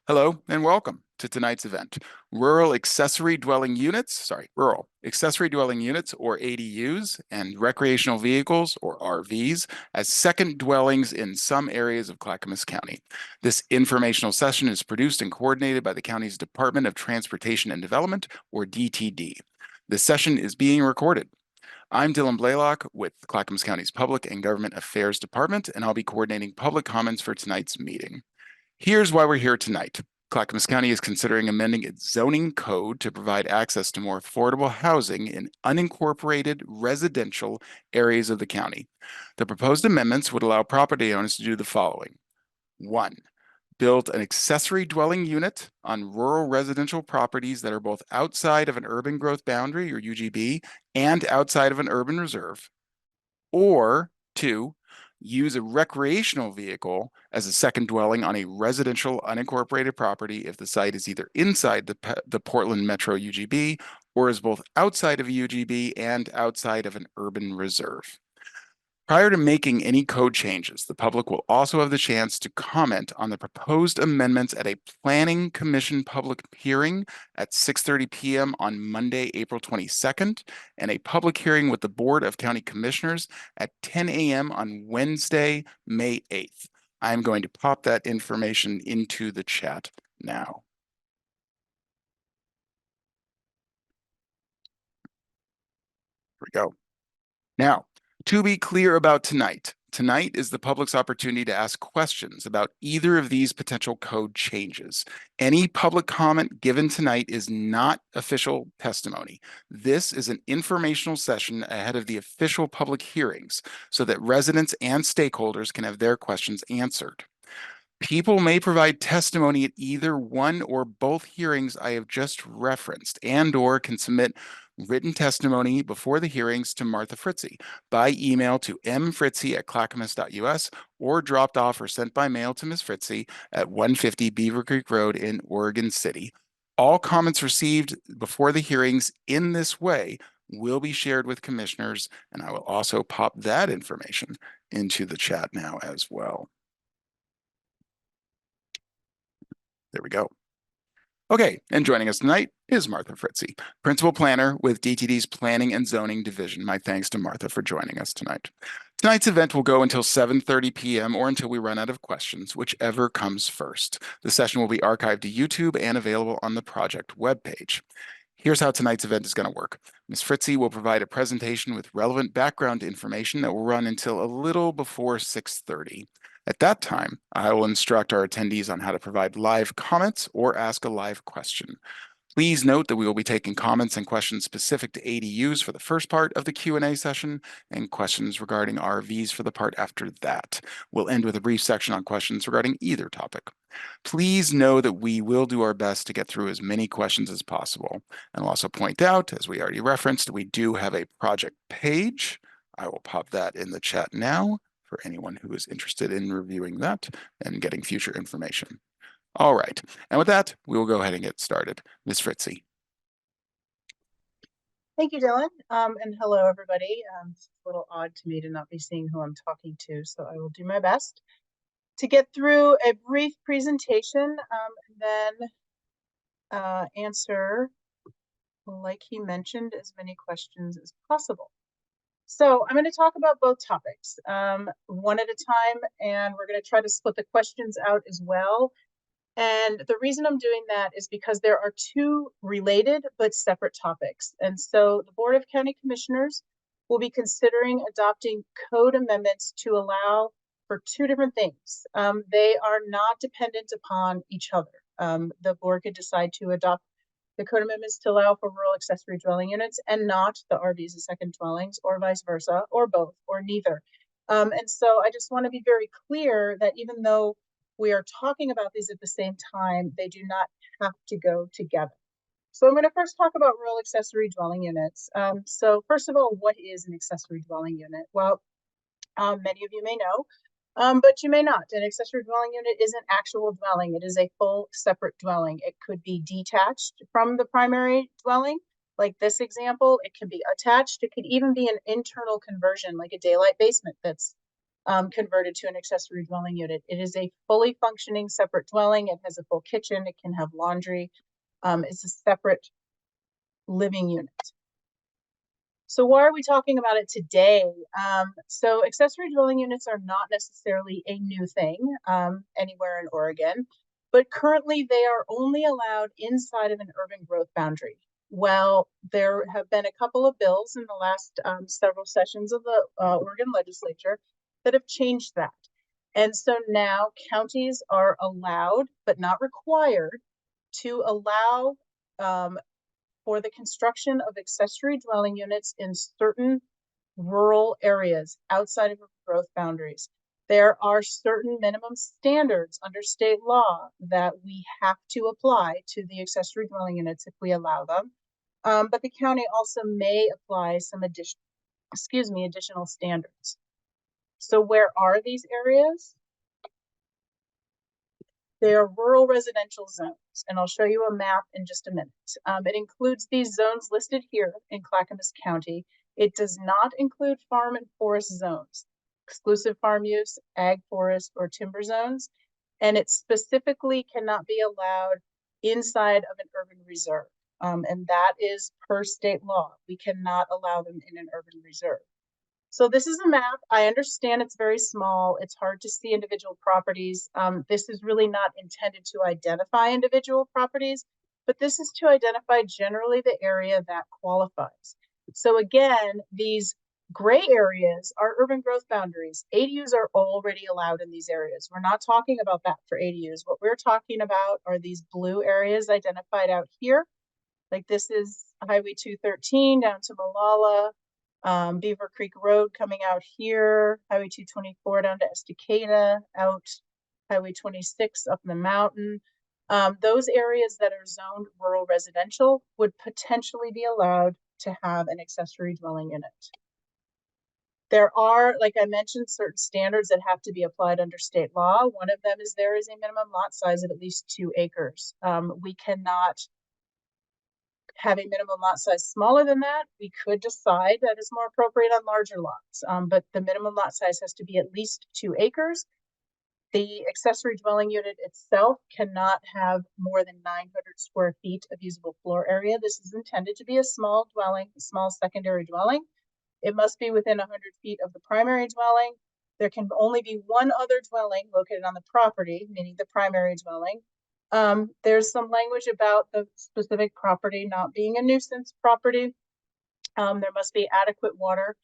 Hello and welcome to tonight's event. Rural accessory dwelling units, or ADUs, and recreational vehicles, or RVs, as second dwellings in some areas of Clackamas County. This informational session is produced and coordinated by the county's Department of Transportation and Development, or DTD. This session is being recorded. I'm Dylan Blaylock with Clackamas County's Public and Government Affairs Department, and I'll be coordinating public comments for tonight's meeting. Here's why we're here tonight. Clackamas County is considering amending its zoning code to provide access to more affordable housing in unincorporated residential areas of the county. The proposed amendments would allow property owners to do the following. 1. Build an accessory dwelling unit on rural residential properties that are both outside of an urban growth boundary, or UGB, and outside of an urban reserve. Or 2, use a recreational vehicle as a second dwelling on a residential unincorporated property if the site is either inside the Portland Metro UGB or is both outside of a UGB and outside of an urban reserve. Prior to making any code changes, the public will also have the chance to comment on the proposed amendments at a Planning Commission public hearing at 6:30 p.m. on Monday, April 22nd, and a public hearing with the Board of County Commissioners at 10 a.m. on Wednesday, May 8th. I'm going to pop that information into the chat now. Here we go. Now, to be clear about tonight is the public's opportunity to ask questions about either of these potential code changes. Any public comment given tonight is not official testimony. This is an informational session ahead of the official public hearings so that residents and stakeholders can have their questions answered. People may provide testimony at either one or both hearings I have just referenced, and/or can submit written testimony before the hearings to Martha Fritzie by email to mfritzie@clackamas.us or dropped off or sent by mail to Ms. Fritzie at 150 Beaver Creek Road in Oregon City. All comments received before the hearings in this way will be shared with commissioners, and I will also pop that information into the chat now as well. There we go. Okay, and joining us tonight is Martha Fritzie, Principal Planner with DTD's Planning and Zoning Division. My thanks to Martha for joining us tonight. Tonight's event will go until 7:30 p.m. or until we run out of questions, whichever comes first. The session will be archived to YouTube and available on the project webpage. Here's how tonight's event is going to work. Ms. Fritzie will provide a presentation with relevant background information that will run until a little before 6:30. At that time, I will instruct our attendees on how to provide live comments or ask a live question. Please note that we will be taking comments and questions specific to ADUs for the first part of the Q&A session and questions regarding RVs for the part after that. We'll end with a brief section on questions regarding either topic. Please know that we will do our best to get through as many questions as possible. And I'll also point out, as we already referenced, we do have a project page. I will pop that in the chat now for anyone who is interested in reviewing that and getting future information. All right, and with that, we will go ahead and get started. Ms. Fritzie. Thank you, Dylan, and hello, everybody. It's a little odd to me to not be seeing who I'm talking to, so I will do my best to get through a brief presentation and then answer, like he mentioned, as many questions as possible. So I'm going to talk about both topics, one at a time, and we're going to try to split the questions out as well. And the reason I'm doing that is because there are two related but separate topics. And so the Board of County Commissioners will be considering adopting code amendments to allow for two different things. They are not dependent upon each other. The board could decide to adopt the code amendments to allow for rural accessory dwelling units and not the RVs as second dwellings, or vice versa, or both, or neither. And so I just want to be very clear that even though we are talking about these at the same time, they do not have to go together. So I'm going to first talk about rural accessory dwelling units. So first of all, what is an accessory dwelling unit? Well, many of you may know, but you may not. An accessory dwelling unit is an actual dwelling. It is a full separate dwelling. It could be detached from the primary dwelling, like this example. It can be attached. It could even be an internal conversion, like a daylight basement that's converted to an accessory dwelling unit. It is a fully functioning separate dwelling. It has a full kitchen. It can have laundry. It's a separate living unit. So why are we talking about it today? So accessory dwelling units are not necessarily a new thing anywhere in Oregon, but currently they are only allowed inside of an urban growth boundary. Well, there have been a couple of bills in the last several sessions of the Oregon legislature that have changed that. And so now counties are allowed, but not required, to allow for the construction of accessory dwelling units in certain rural areas outside of growth boundaries. There are certain minimum standards under state law that we have to apply to the accessory dwelling units if we allow them. But the county also may apply some additional standards. So where are these areas? They are rural residential zones, and I'll show you a map in just a minute. It includes these zones listed here in Clackamas County. It does not include farm and forest zones, exclusive farm use, ag forest, or timber zones, and it specifically cannot be allowed inside of an urban reserve. And that is per state law. We cannot allow them in an urban reserve. So this is a map. I understand it's very small. It's hard to see individual properties. This is really not intended to identify individual properties, but this is to identify generally the area that qualifies. So again, these gray areas are urban growth boundaries. ADUs are already allowed in these areas. We're not talking about that for ADUs. What we're talking about are these blue areas identified out here. Like this is Highway 213 down to Molalla, Beaver Creek Road coming out here, Highway 224 down to Estacada, out Highway 26 up in the mountain. Those areas that are zoned rural residential would potentially be allowed to have an accessory dwelling unit. There are, like I mentioned, certain standards that have to be applied under state law. One of them is there is a minimum lot size of at least 2 acres. We cannot have a minimum lot size smaller than that. We could decide that is more appropriate on larger lots, but the minimum lot size has to be at least 2 acres. The accessory dwelling unit itself cannot have more than 900 square feet of usable floor area. This is intended to be a small dwelling, a small secondary dwelling. It must be within 100 feet of the primary dwelling. There can only be one other dwelling located on the property, meaning the primary dwelling. There's some language about the specific property not being a nuisance property. There must be adequate water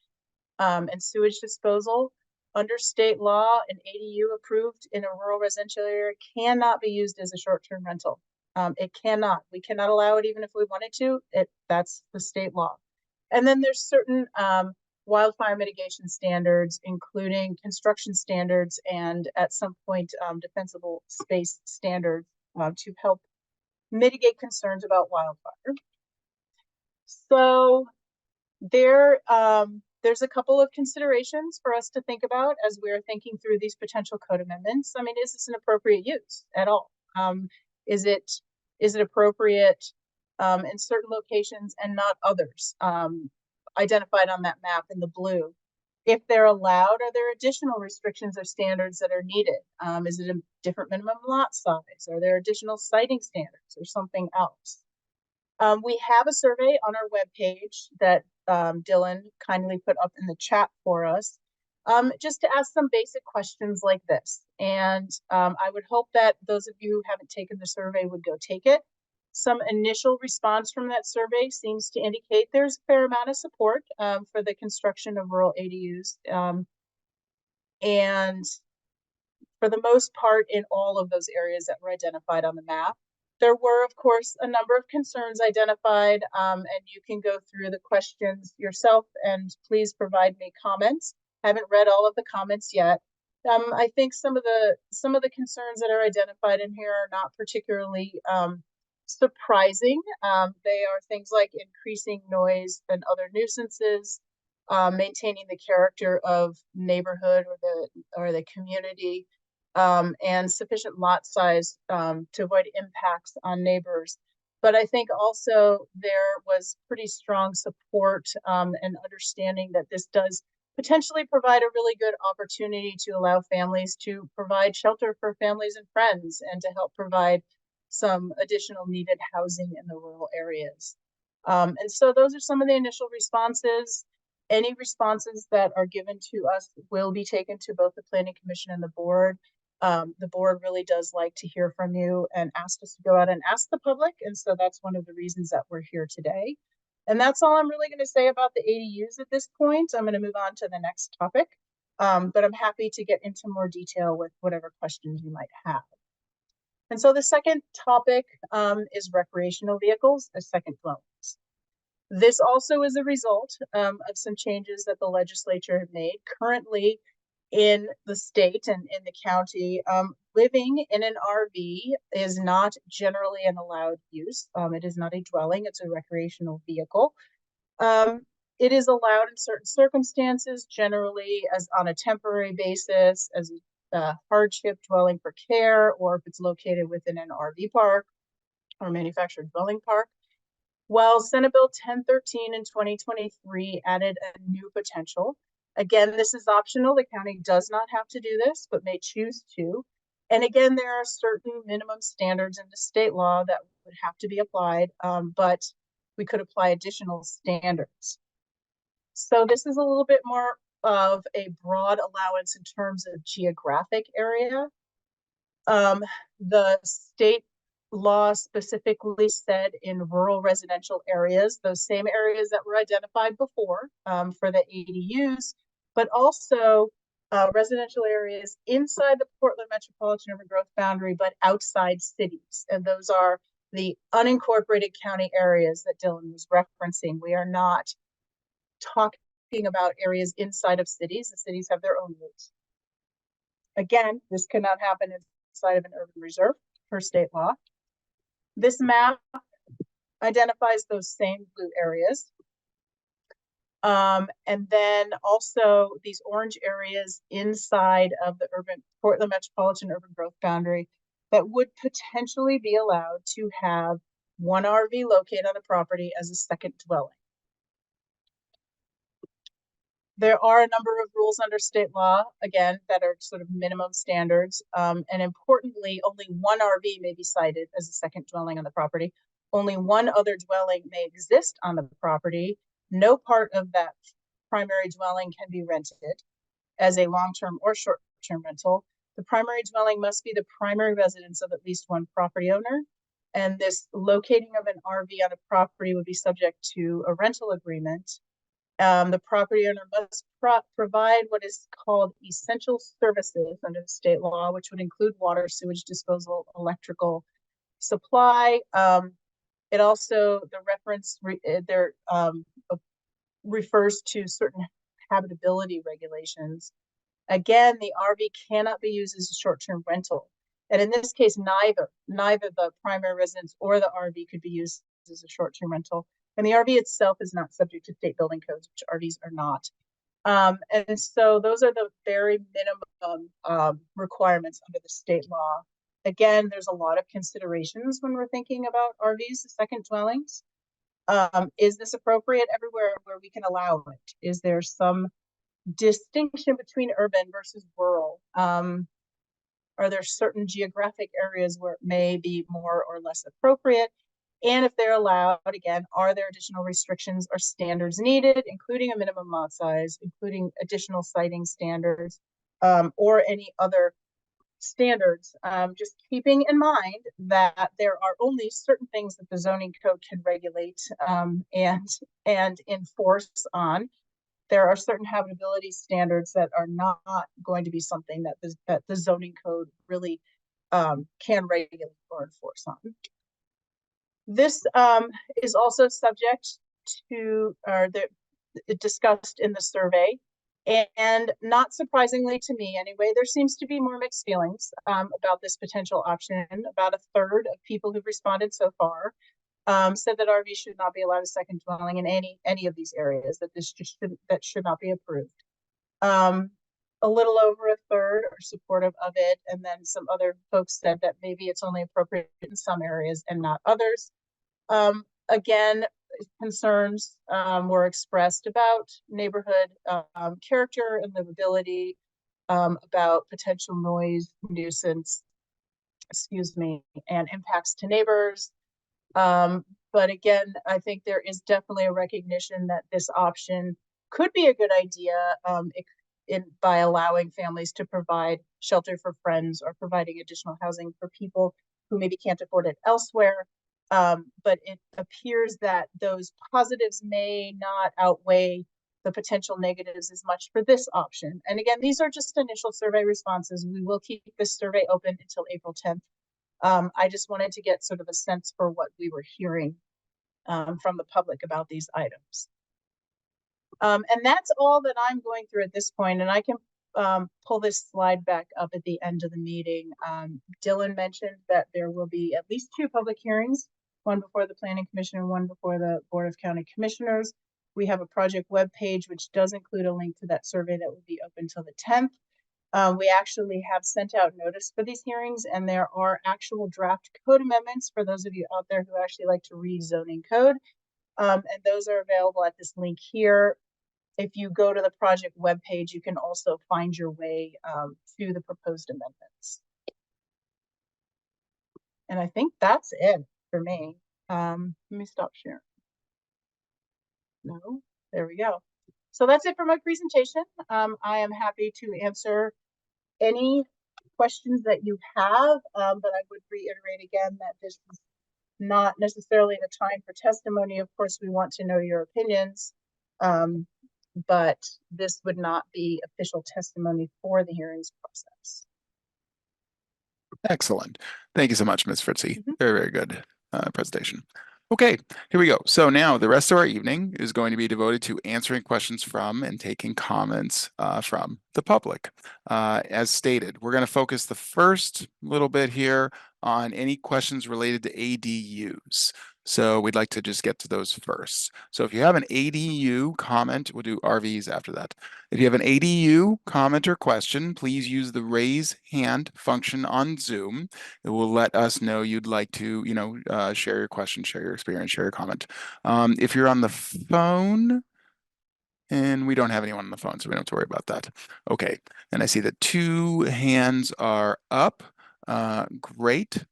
and sewage disposal. Under state law, an ADU approved in a rural residential area cannot be used as a short-term rental. It cannot. We cannot allow it even if we wanted to. That's the state law. And then there's certain wildfire mitigation standards, including construction standards and at some point defensible space standards to help mitigate concerns about wildfire. So there's a couple of considerations for us to think about as we're thinking through these potential code amendments. I mean, is this an appropriate use at all? Is it appropriate in certain locations and not others identified on that map in the blue? If they're allowed, are there additional restrictions or standards that are needed? Is it a different minimum lot size? Are there additional siting standards or something else? We have a survey on our webpage that Dylan kindly put up in the chat for us, just to ask some basic questions like this. And I would hope that those of you who haven't taken the survey would go take it. Some initial response from that survey seems to indicate there's a fair amount of support for the construction of rural ADUs. And for the most part, in all of those areas that were identified on the map. There were, of course, a number of concerns identified, and you can go through the questions yourself and please provide me comments. I haven't read all of the comments yet. I think some of the concerns that are identified in here are not particularly surprising. They are things like increasing noise and other nuisances, maintaining the character of neighborhood or the community, and sufficient lot size to avoid impacts on neighbors. But I think also there was pretty strong support and understanding that this does potentially provide a really good opportunity to allow families to provide shelter for families and friends and to help provide some additional needed housing in the rural areas. And so those are some of the initial responses. Any responses that are given to us will be taken to both the Planning Commission and the board. The board really does like to hear from you and ask us to go out and ask the public. And so that's one of the reasons that we're here today. And that's all I'm really going to say about the ADUs at this point. I'm going to move on to the next topic, but I'm happy to get into more detail with whatever questions you might have. And so the second topic is recreational vehicles as second dwellings. This also is a result of some changes that the legislature have made. Currently in the state and in the county, living in an RV is not generally an allowed use. It is not a dwelling, it's a recreational vehicle. It is allowed in certain circumstances, generally as on a temporary basis, as a hardship dwelling for care, or if it's located within an RV park or manufactured dwelling park. While Senate Bill 1013 in 2023 added a new potential. Again, this is optional. The county does not have to do this, but may choose to. And again, there are certain minimum standards in the state law that would have to be applied, but we could apply additional standards. So this is a little bit more of a broad allowance in terms of geographic area. The state law specifically said in rural residential areas, those same areas that were identified before for the ADUs, but also residential areas inside the Portland metropolitan urban growth boundary, but outside cities. And those are the unincorporated county areas that Dylan was referencing. We are not talking about areas inside of cities. The cities have their own rules. Again, this cannot happen inside of an urban reserve per state law. This map identifies those same blue areas. And then also these orange areas inside of the Portland metropolitan urban growth boundary that would potentially be allowed to have one RV located on a property as a second dwelling. There are a number of rules under state law, again, that are sort of minimum standards. And importantly, only one RV may be cited as a second dwelling on the property. Only one other dwelling may exist on the property. No part of that primary dwelling can be rented as a long-term or short-term rental. The primary dwelling must be the primary residence of at least one property owner. And this locating of an RV on a property would be subject to a rental agreement. The property owner must provide what is called essential services under the state law, which would include water, sewage disposal, electrical supply. It also, the reference refers to certain habitability regulations. Again, the RV cannot be used as a short-term rental. And in this case, neither the primary residence or the RV could be used as a short-term rental. And the RV itself is not subject to state building codes, which RVs are not. And so those are the very minimum requirements under the state law. Again, there's a lot of considerations when we're thinking about RVs as second dwellings. Is this appropriate everywhere where we can allow it? Is there some distinction between urban versus rural? Are there certain geographic areas where it may be more or less appropriate? And if they're allowed, again, are there additional restrictions or standards needed, including a minimum lot size, including additional siting standards, or any other standards? Just keeping in mind that there are only certain things that the zoning code can regulate and enforce on. There are certain habitability standards that are not going to be something that the zoning code really can regulate or enforce on. This is also subject to, discussed in the survey. And not surprisingly to me anyway, there seems to be more mixed feelings about this potential option. About a third of people who've responded so far said that RV should not be allowed a second dwelling in any of these areas, that this just should not be approved. A little over a third are supportive of it, and then some other folks said that maybe it's only appropriate in some areas and not others. Again, concerns were expressed about neighborhood character and livability, about potential noise, nuisance, excuse me, and impacts to neighbors. But again, I think there is definitely a recognition that this option could be a good idea by allowing families to provide shelter for friends or providing additional housing for people who maybe can't afford it elsewhere. But it appears that those positives may not outweigh the potential negatives as much for this option. And again, these are just initial survey responses. We will keep this survey open until April 10th. I just wanted to get sort of a sense for what we were hearing from the public about these items. And that's all that I'm going through at this point, and I can pull this slide back up at the end of the meeting. Dylan mentioned that there will be at least 2 public hearings, one before the Planning Commission and one before the Board of County Commissioners. We have a project webpage, which does include a link to that survey that will be open till the 10th. We actually have sent out notice for these hearings, and there are actual draft code amendments for those of you out there who actually like to read zoning code. And those are available at this link here. If you go to the project webpage, you can also find your way to the proposed amendments. And I think that's it for me. Let me stop sharing. No, there we go. So that's it for my presentation. I am happy to answer any questions that you have, but I would reiterate again that this is not necessarily the time for testimony. Of course, we want to know your opinions, but this would not be official testimony for the hearings process. Excellent. Thank you so much, Ms. Fritzy. Very, very good presentation. Okay, here we go. So now the rest of our evening is going to be devoted to answering questions from and taking comments from the public. As stated, we're going to focus the first little bit here on any questions related to ADUs. So we'd like to just get to those first. So if you have an ADU comment, we'll do RVs after that. If you have an ADU comment or question, please use the raise hand function on Zoom. It will let us know you'd like to, share your question, share your experience, share your comment. If you're on the phone, and we don't have anyone on the phone, so we don't have to worry about that. Okay, and I see that 2 hands are up. Great.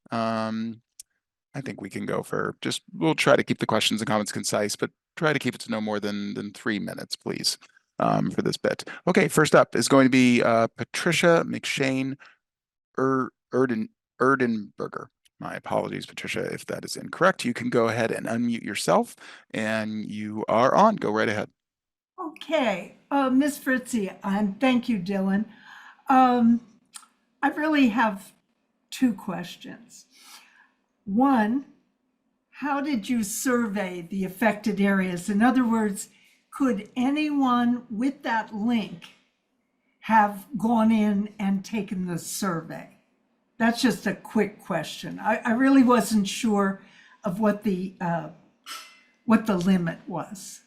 I think we can go for we'll try to keep the questions and comments concise, but try to keep it to no more than 3 minutes, please, for this bit. Okay, first up is going to be Patricia McShane Erdenberger. My apologies, Patricia, if that is incorrect. You can go ahead and unmute yourself, and you are on. Go right ahead. Okay, Ms. Fritzy, and thank you, Dylan. I really have 2 questions. One, how did you survey the affected areas? In other words, could anyone with that link have gone in and taken the survey? That's just a quick question. I really wasn't sure of what the limit was.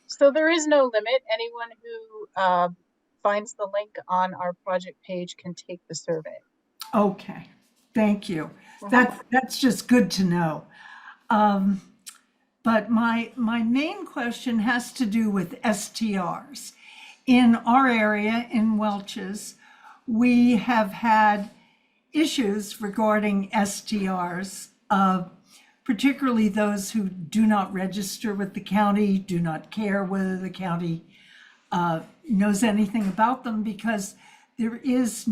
So there is no limit. Anyone who finds the link on our project page can take the survey. Okay, thank you. That's just good to know. But my main question has to do with STRs. In our area, in Welch's, we have had issues regarding STRs, particularly those who do not register with the county, do not care whether the county knows anything about them, because there is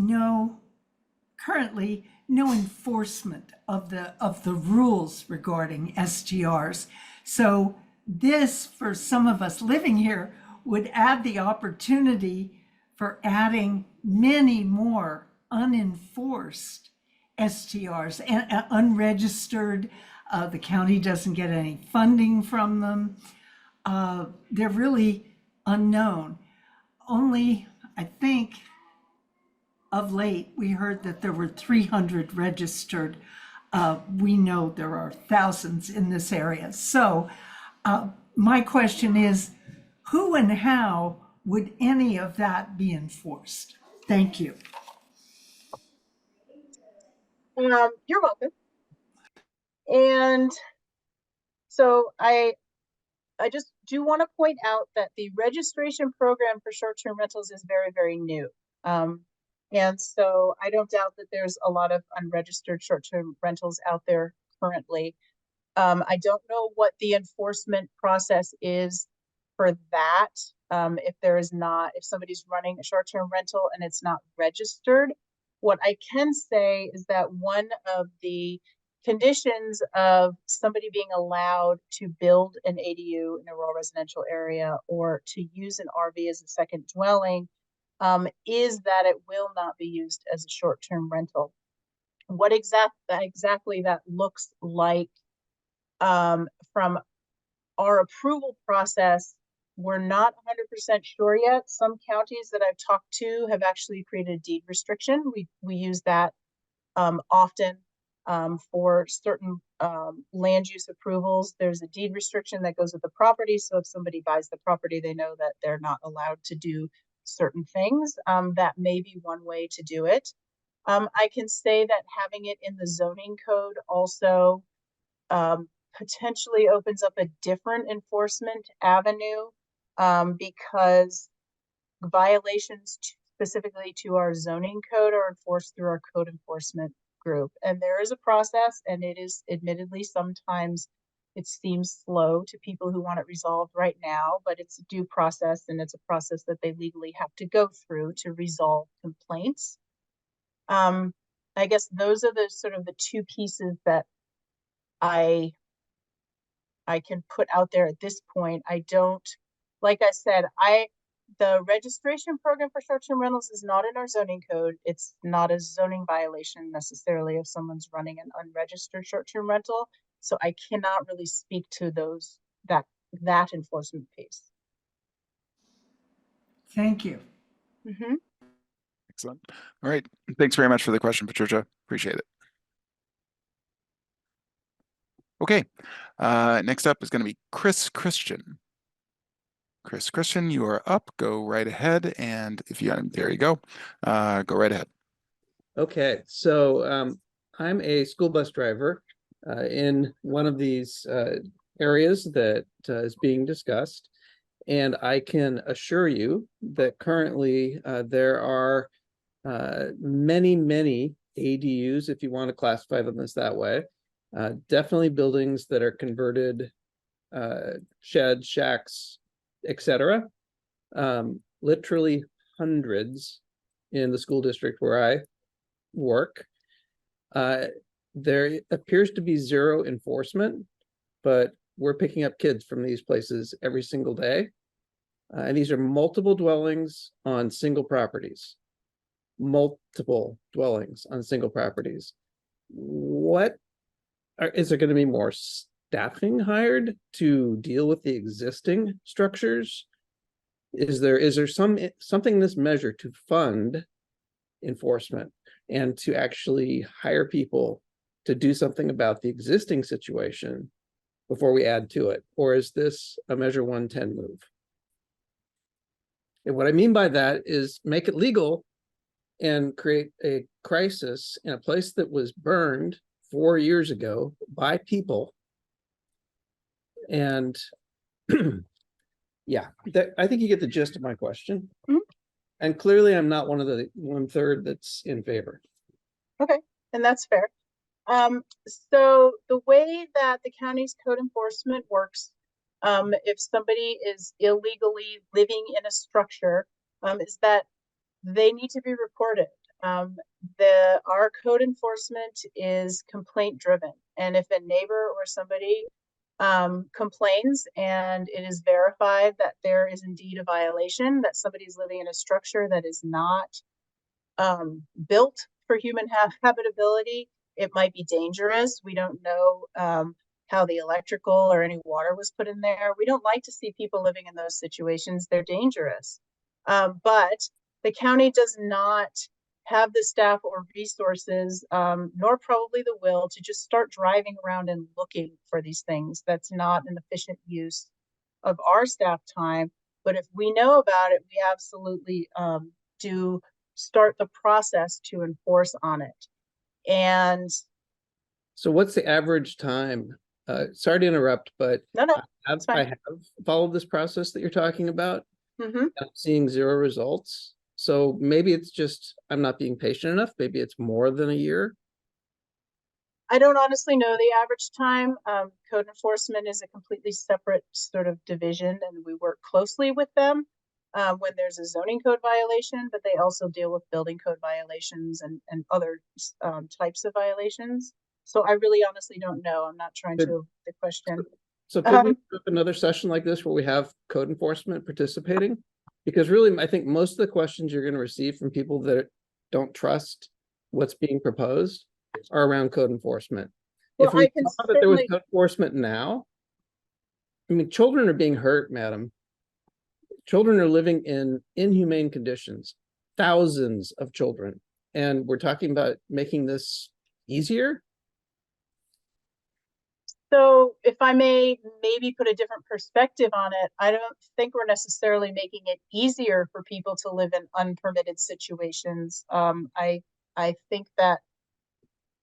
currently no enforcement of the rules regarding STRs. So this, for some of us living here, would add the opportunity for adding many more unenforced STRs and unregistered. The county doesn't get any funding from them. They're really unknown. Only, I think, of late, we heard that there were 300 registered. We know there are thousands in this area. So my question is, who and how would any of that be enforced? Thank you. You're welcome. And So I just do want to point out that the registration program for short-term rentals is very, very new. And so I don't doubt that there's a lot of unregistered short-term rentals out there currently. I don't know what the enforcement process is for that. If somebody's running a short-term rental and it's not registered, what I can say is that one of the conditions of somebody being allowed to build an ADU in a rural residential area or to use an RV as a second dwelling is that it will not be used as a short-term rental. What exactly that looks like from our approval process, we're not 100% sure yet. Some counties that I've talked to have actually created a deed restriction. We use that often for certain land use approvals. There's a deed restriction that goes with the property. So if somebody buys the property, they know that they're not allowed to do certain things. That may be one way to do it. I can say that having it in the zoning code also potentially opens up a different enforcement avenue because violations specifically to our zoning code are enforced through our code enforcement group. And there is a process, and it is admittedly sometimes it seems slow to people who want it resolved right now, but it's a due process, and it's a process that they legally have to go through to resolve complaints. I guess those are the sort of the two pieces that I can put out there at this point. I don't, like I said, the registration program for short-term rentals is not in our zoning code. It's not a zoning violation necessarily if someone's running an unregistered short-term rental. So I cannot really speak to that enforcement piece. Thank you. Mm-hmm. Excellent. All right. Thanks very much for the question, Patricia. Appreciate it. Okay. Next up is going to be Chris Christian. Chris Christian, you are up. Go right ahead. And if you, there you go. Go right ahead. Okay, so I'm a school bus driver in one of these areas that is being discussed. And I can assure you that currently there are many, many ADUs, if you want to classify them as that way. Definitely buildings that are converted, sheds, shacks, etc. Literally hundreds in the school district where I work. There appears to be zero enforcement, but we're picking up kids from these places every single day. And these are multiple dwellings on single properties. Multiple dwellings on single properties. Is there going to be more staffing hired to deal with the existing structures? Is there something in this measure to fund enforcement and to actually hire people to do something about the existing situation before we add to it? Or is this a Measure 110 move? And what I mean by that is make it legal and create a crisis in a place that was burned 4 years ago by people. And yeah, I think you get the gist of my question. Mm-hmm. And clearly I'm not one of the 1/3 that's in favor. Okay, and that's fair. So the way that the county's code enforcement works, if somebody is illegally living in a structure, is that they need to be reported. Our code enforcement is complaint driven, and if a neighbor or somebody complains and it is verified that there is indeed a violation, that somebody's living in a structure that is not built for human habitability, it might be dangerous. We don't know how the electrical or any water was put in there. We don't like to see people living in those situations. They're dangerous. But the county does not have the staff or resources, nor probably the will to just start driving around and looking for these things. That's not an efficient use of our staff time. But if we know about it, we absolutely do start the process to enforce on it. And so what's the average time sorry to interrupt, but No, no, I it's fine. have followed this process that you're talking about. Mhm. I'm seeing zero results. So maybe it's just I'm not being patient enough. Maybe it's more than a year. I don't honestly know the average time. Code enforcement is a completely separate sort of division, and we work closely with them when there's a zoning code violation, but they also deal with building code violations and other types of violations. So I really honestly don't know. I'm not trying Could- to the question. So could we Um, have another session like this where we have code enforcement participating? Because really, I think most of the questions you're going to receive from people that don't trust what's being proposed are around code enforcement. well, If I we can saw that there was certainly. code enforcement now, I mean, children are being hurt, madam. Children are living in inhumane conditions, thousands of children. And we're talking about making this easier. So if I may maybe put a different perspective on it, I don't think we're necessarily making it easier for people to live in unpermitted situations. I think that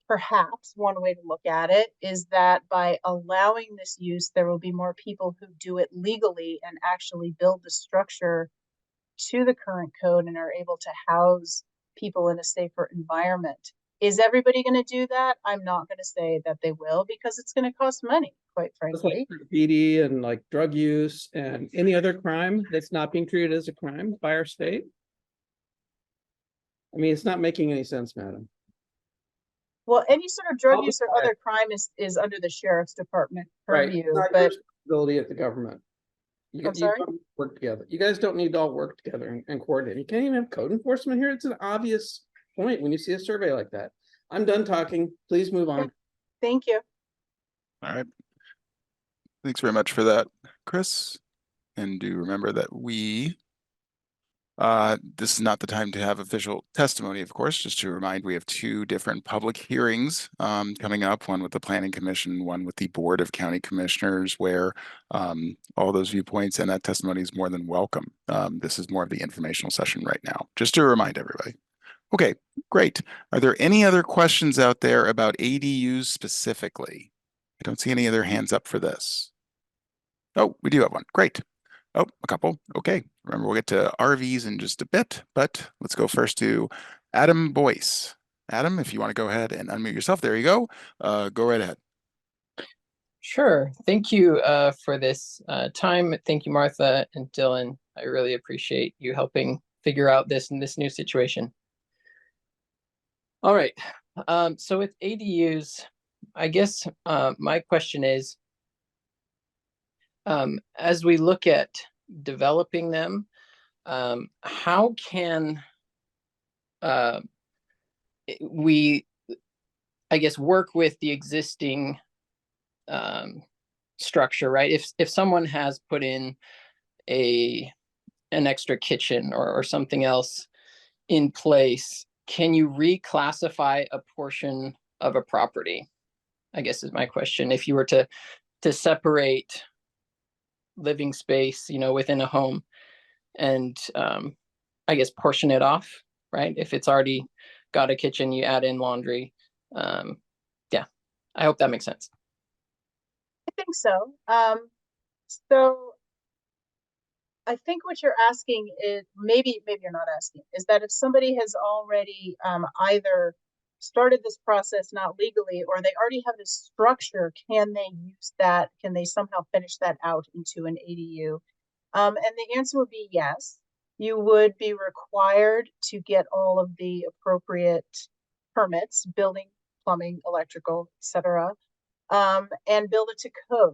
perhaps one way to look at it is that by allowing this use, there will be more people who do it legally and actually build the structure to the current code and are able to house people in a safer environment. Is everybody going to do that? I'm not going to say that they will because it's going to cost money, quite It's like frankly. graffiti and like drug use and any other crime that's not being treated as a crime by our state. I mean, it's not making any sense, madam. Well, any sort of drug I'll be use or quiet. other crime is under the sheriff's department Right. purview, It's not your but responsibility at the government. I'm You sorry. don't work together. You guys don't need to all work together and coordinate. You can't even have code enforcement here. It's an obvious point when you see a survey like that. I'm done talking. Please move on. Thank you. All right. Thanks very much for that, Chris. And do remember that this is not the time to have official testimony, of course. Just to remind, we have two different public hearings coming up, one with the Planning Commission, one with the Board of County Commissioners, where all those viewpoints and that testimony is more than welcome. This is more of the informational session right now, just to remind everybody. Okay, great. Are there any other questions out there about ADUs specifically? I don't see any other hands up for this. Oh, we do have one. Great. Oh, a couple. Okay. Remember, we'll get to RVs in just a bit, but let's go first to Adam Boyce. Adam, if you want to go ahead and unmute yourself, there you go. Go right ahead. Sure. Thank you for this time. Thank you, Martha and Dylan. I really appreciate you helping figure out this new situation. All right. So with ADUs, I guess my question is, as we look at developing them, how can we, I guess, work with the existing structure, right? If someone has put in an extra kitchen or something else in place, can you reclassify a portion of a property? I guess is my question. If you were to separate living space, within a home and I guess portion it off, right? If it's already got a kitchen, you add in laundry. Yeah, I hope that makes sense. I think so. So I think what you're asking is maybe you're not asking is that if somebody has already either started this process not legally or they already have this structure, can they use that? Can they somehow finish that out into an ADU? And the answer would be yes. You would be required to get all of the appropriate permits, building, plumbing, electrical, etc., and build it to code.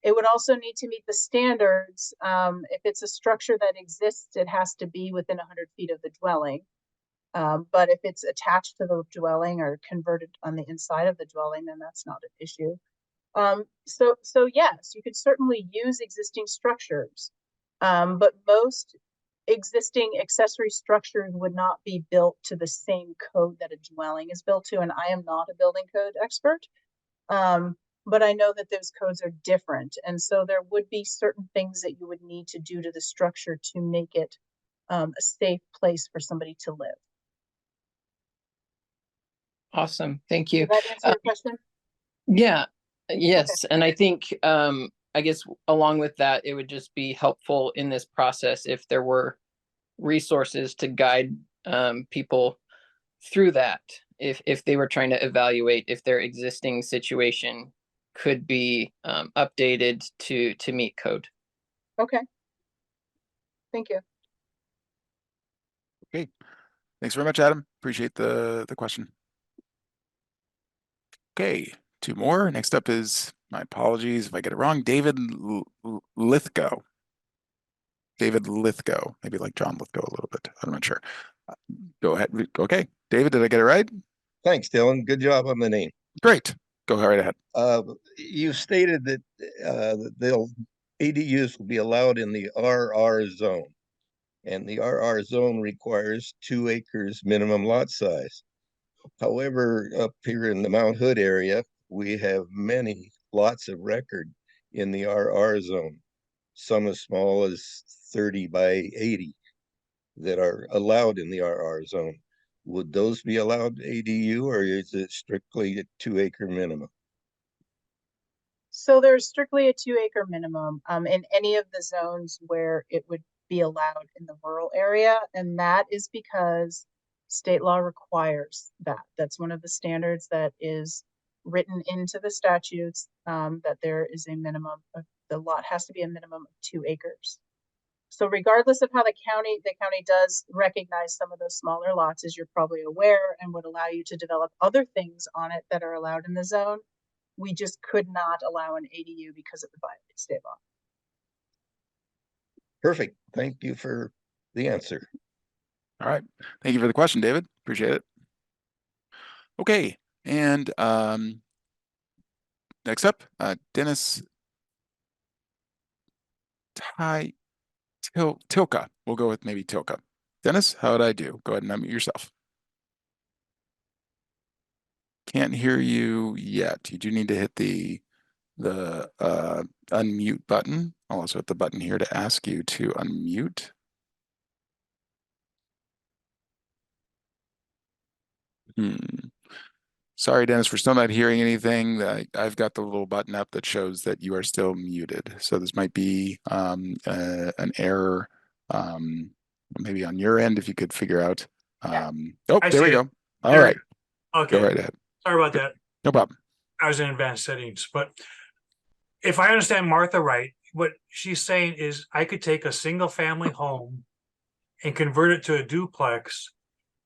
It would also need to meet the standards. If it's a structure that exists, it has to be within 100 feet of the dwelling. But if it's attached to the dwelling or converted on the inside of the dwelling, then that's not an issue. So yes, you could certainly use existing structures, but most existing accessory structures would not be built to the same code that a dwelling is built to. And I am not a building code expert. But I know that those codes are different. And so there would be certain things that you would need to do to the structure to make it a safe place for somebody to live. Awesome. Thank you. Did that answer your question? Yeah. Yes, and I think I guess along with that, it would just be helpful in this process if there were resources to guide people through that. If they were trying to evaluate if their existing situation could be updated to meet code. Okay. Thank you. Okay. Thanks very much, Adam. Appreciate the question. Okay, two more. Next up is, my apologies if I get it wrong, David Lithgow. David Lithgow, maybe like John Lithgow a little bit. I'm not sure. Go ahead. Okay, David, did I get it right? Thanks, Dylan. Good job on the name. Great. Go right ahead. You stated that ADUs will be allowed in the RR zone, and the RR zone requires 2 acres minimum lot size. However, up here in the Mount Hood area, we have many lots of record in the RR zone, some as small as 30 by 80 that are allowed in the RR zone. Would those be allowed ADU, or is it strictly a 2 acre minimum? So there's strictly a 2 acre minimum in any of the zones where it would be allowed in the rural area. And that is because state law requires that. That's one of the standards that is written into the statutes, that there is a minimum of, the lot has to be a minimum of 2 acres. So regardless of how the county does recognize some of those smaller lots, as you're probably aware, and would allow you to develop other things on it that are allowed in the zone, we just could not allow an ADU because it would violate state law. Perfect. Thank you for the answer. All right. Thank you for the question, David. Appreciate it. Okay. And next up, Dennis Tilka. We'll go with maybe Tilka. Dennis, how did I do? Go ahead and unmute yourself. Can't hear you yet. You do need to hit the unmute button. I'll also hit the button here to ask you to unmute. Sorry, Dennis, we're still not hearing anything. I've got the little button up that shows that you are still muted. So this might be an error, maybe on your end, if you could figure out. Oh, there we go. All right. Okay. Go right ahead. Sorry about that. No problem. I was in advanced settings, but if I understand Martha right, what she's saying is I could take a single family home and convert it to a duplex,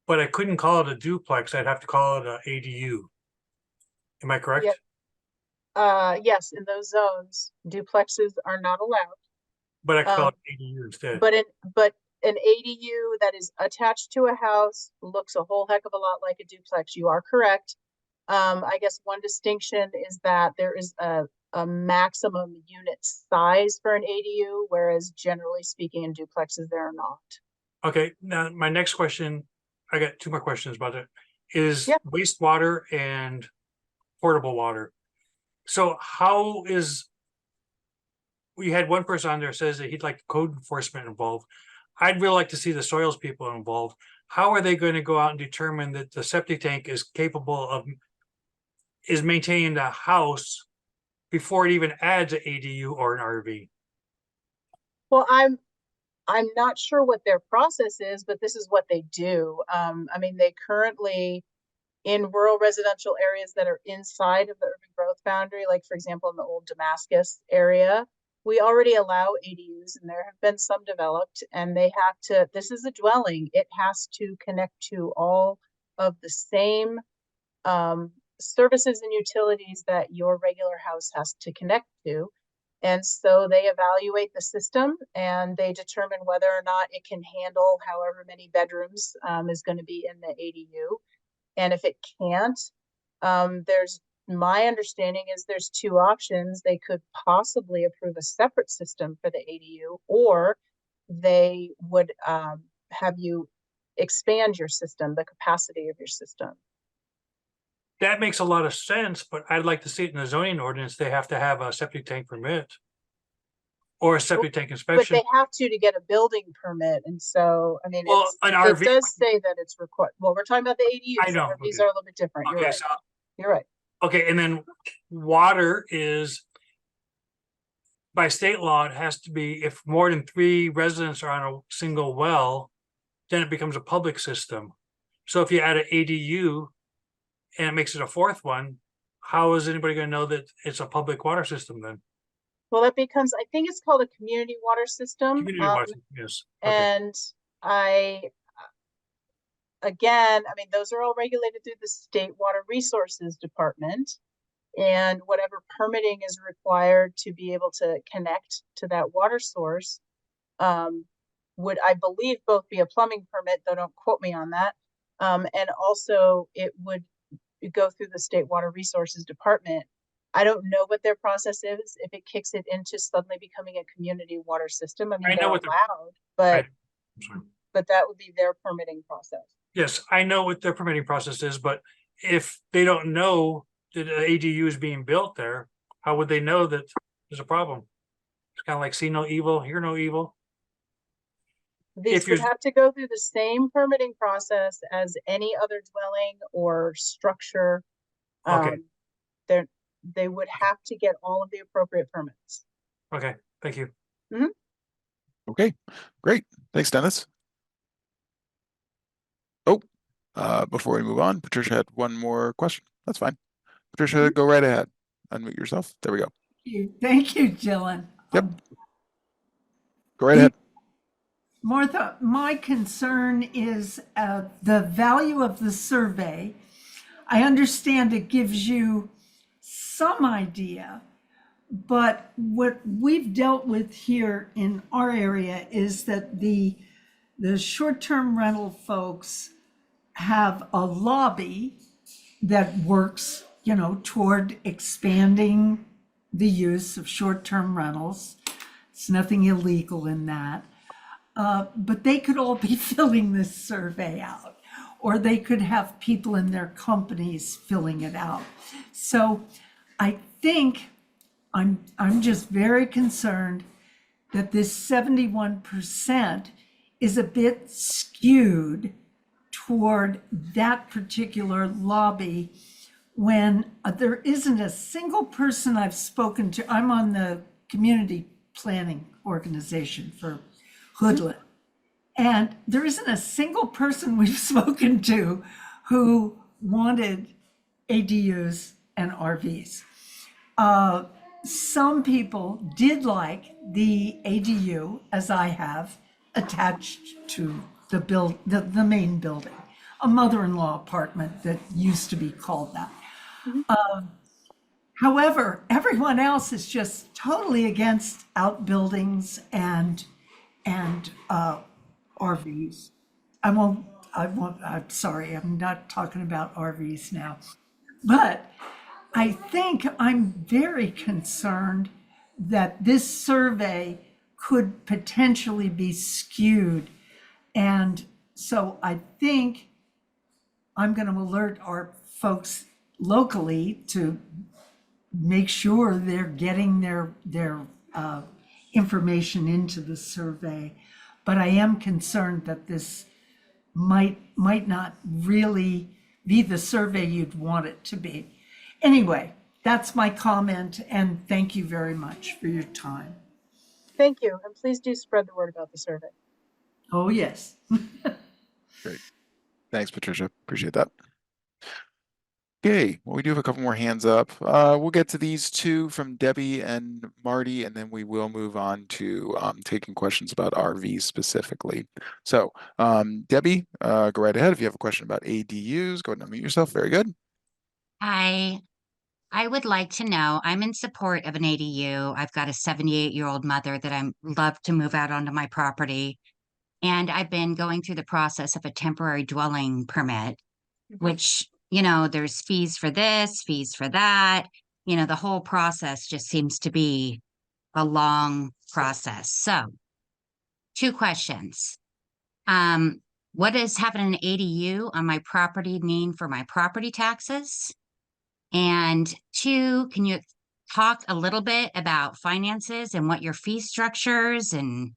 but I couldn't call it a duplex. I'd have to call it an ADU. Am I correct? Yes, in those zones, duplexes are not allowed. But I could call it ADU instead. But an ADU that is attached to a house looks a whole heck of a lot like a duplex. You are correct. I guess one distinction is that there is a maximum unit size for an ADU, whereas generally speaking in duplexes, there are not. Okay, now my next question, I got 2 more questions about it, is Yeah. wastewater and portable water. So how is, we had one person on there says that he'd like code enforcement involved. I'd really like to see the soils people involved. How are they going to go out and determine that the septic tank is capable of, is maintaining the house before it even adds an ADU or an RV? Well, I'm not sure what their process is, but this is what they do. I mean, they currently, in rural residential areas that are inside of the urban growth boundary, like for example, in the old Damascus area, we already allow ADUs, and there have been some developed, and they have to, this is a dwelling, it has to connect to all of the same services and utilities that your regular house has to connect to. And so they evaluate the system and they determine whether or not it can handle however many bedrooms is going to be in the ADU. And if it can't, my understanding is there's 2 options. They could possibly approve a separate system for the ADU, or they would have you expand your system, the capacity of your system. That makes a lot of sense, but I'd like to see it in the zoning ordinance. They have to have a septic tank permit or a septic tank But inspection. they have to get a building permit. And so, I mean, Well, an RV it does say that it's required. Well, we're talking about the ADUs. I know, RVs okay. are a little bit different. You're Okay, right. so You're right. Okay, and then water is by state law, it has to be if more than 3 residents are on a single well, then it becomes a public system. So if you add an ADU and it makes it a 4th one, how is anybody going to know that it's a public water system then? Well, that becomes, I think it's called a community water system. Community water, system, yes. Okay, And I, again, I mean, those are all regulated through the State Water Resources Department. And whatever permitting is required to be able to connect to that water source would, I believe, both be a plumbing permit, though don't quote me on that. And also it would go through the State Water Resources Department. I don't know what their process is, if it kicks it into suddenly becoming a community water system. I mean, I know they're what the- allowed, I- but I'm sorry. that would be their permitting process. Yes, I know what their permitting process is, but if they don't know that an ADU is being built there, how would they know that there's a problem? It's kind of like see no evil, hear no evil. These If would you're- have to go through the same permitting process as any other dwelling or structure. Okay. They would have to get all of the appropriate permits. Okay, thank you. Okay, great. Thanks, Dennis. Oh, before we move on, Patricia had one more question. That's fine. Patricia, go right ahead. Unmute yourself. There we go. Thank you, Dylan. Yep. Go right ahead. Martha, my concern is the value of the survey. I understand it gives you some idea, but what we've dealt with here in our area is that the short-term rental folks have a lobby that works, toward expanding the use of short-term rentals. It's nothing illegal in that. But they could all be filling this survey out, or they could have people in their companies filling it out. So I think I'm just very concerned that this 71% is a bit skewed toward that particular lobby when there isn't a single person I've spoken to. I'm on the community planning organization for Hoodland. And there isn't a single person we've spoken to who wanted ADUs and RVs. Some people did like the ADU, as I have, attached to the main building, a mother-in-law apartment that used to be called that. However, everyone else is just totally against outbuildings and RVs. I'm sorry, I'm not talking about RVs now. But I think I'm very concerned that this survey could potentially be skewed. And so I think I'm going to alert our folks locally to make sure they're getting their information into the survey. But I am concerned that this might not really be the survey you'd want it to be. Anyway, that's my comment, and thank you very much for your time. Thank you, and please do spread the word about the survey. Oh, yes. Great. Thanks, Patricia. Appreciate that. Okay, well, we do have a couple more hands up. We'll get to these two from Debbie and Marty, and then we will move on to taking questions about RVs specifically. So, Debbie, go right ahead. If you have a question about ADUs, go ahead and unmute yourself. Very good. Hi, I would like to know, I'm in support of an ADU. I've got a 78-year-old mother that I'm love to move out onto my property. And I've been going through the process of a temporary dwelling permit, which, there's fees for this, fees for that. The whole process just seems to be a long process. So, 2 questions. What does having an ADU on my property mean for my property taxes? And 2, can you talk a little bit about finances and what your fee structures and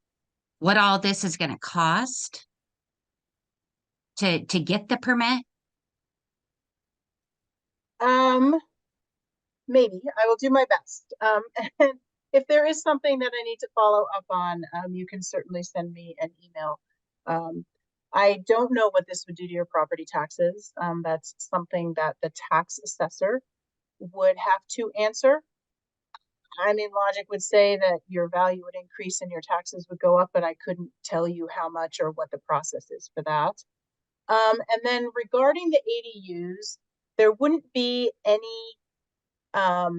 what all this is going to cost to get the permit? maybe I will do my best. And if there is something that I need to follow up on, you can certainly send me an email. I don't know what this would do to your property taxes. That's something that the tax assessor would have to answer. I mean, logic would say that your value would increase and your taxes would go up, but I couldn't tell you how much or what the process is for that. And then regarding the ADUs, there wouldn't be any, at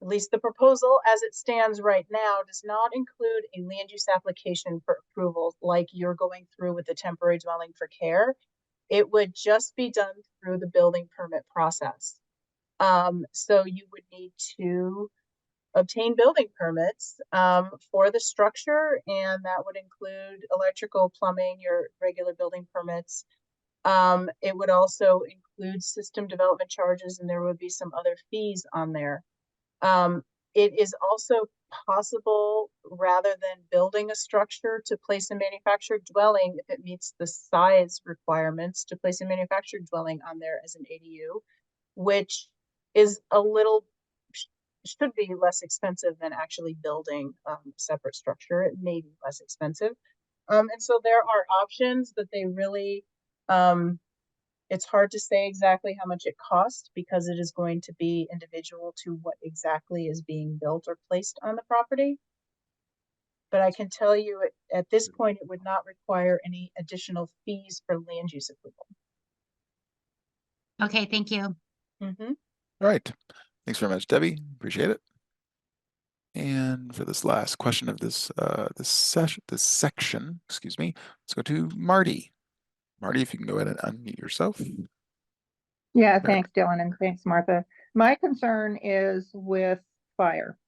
least the proposal as it stands right now does not include a land use application for approval like you're going through with the temporary dwelling for care. It would just be done through the building permit process. So you would need to obtain building permits for the structure, and that would include electrical, plumbing, your regular building permits. It would also include system development charges, and there would be some other fees on there. It is also possible, rather than building a structure, to place a manufactured dwelling if it meets the size requirements, to place a manufactured dwelling on there as an ADU, which is a little, should be less expensive than actually building a separate structure. It may be less expensive. And so there are options that they really, it's hard to say exactly how much it costs because it is going to be individual to what exactly is being built or placed on the property. But I can tell you at this point, it would not require any additional fees for land use approval. Okay, thank you. Mm-hmm. All right. Thanks very much, Debbie. Appreciate it. And for this last question of this section, excuse me, let's go to Marty. Marty, if you can go ahead and unmute yourself. Yeah, thanks, Dylan, and thanks, Martha. My concern is with fire.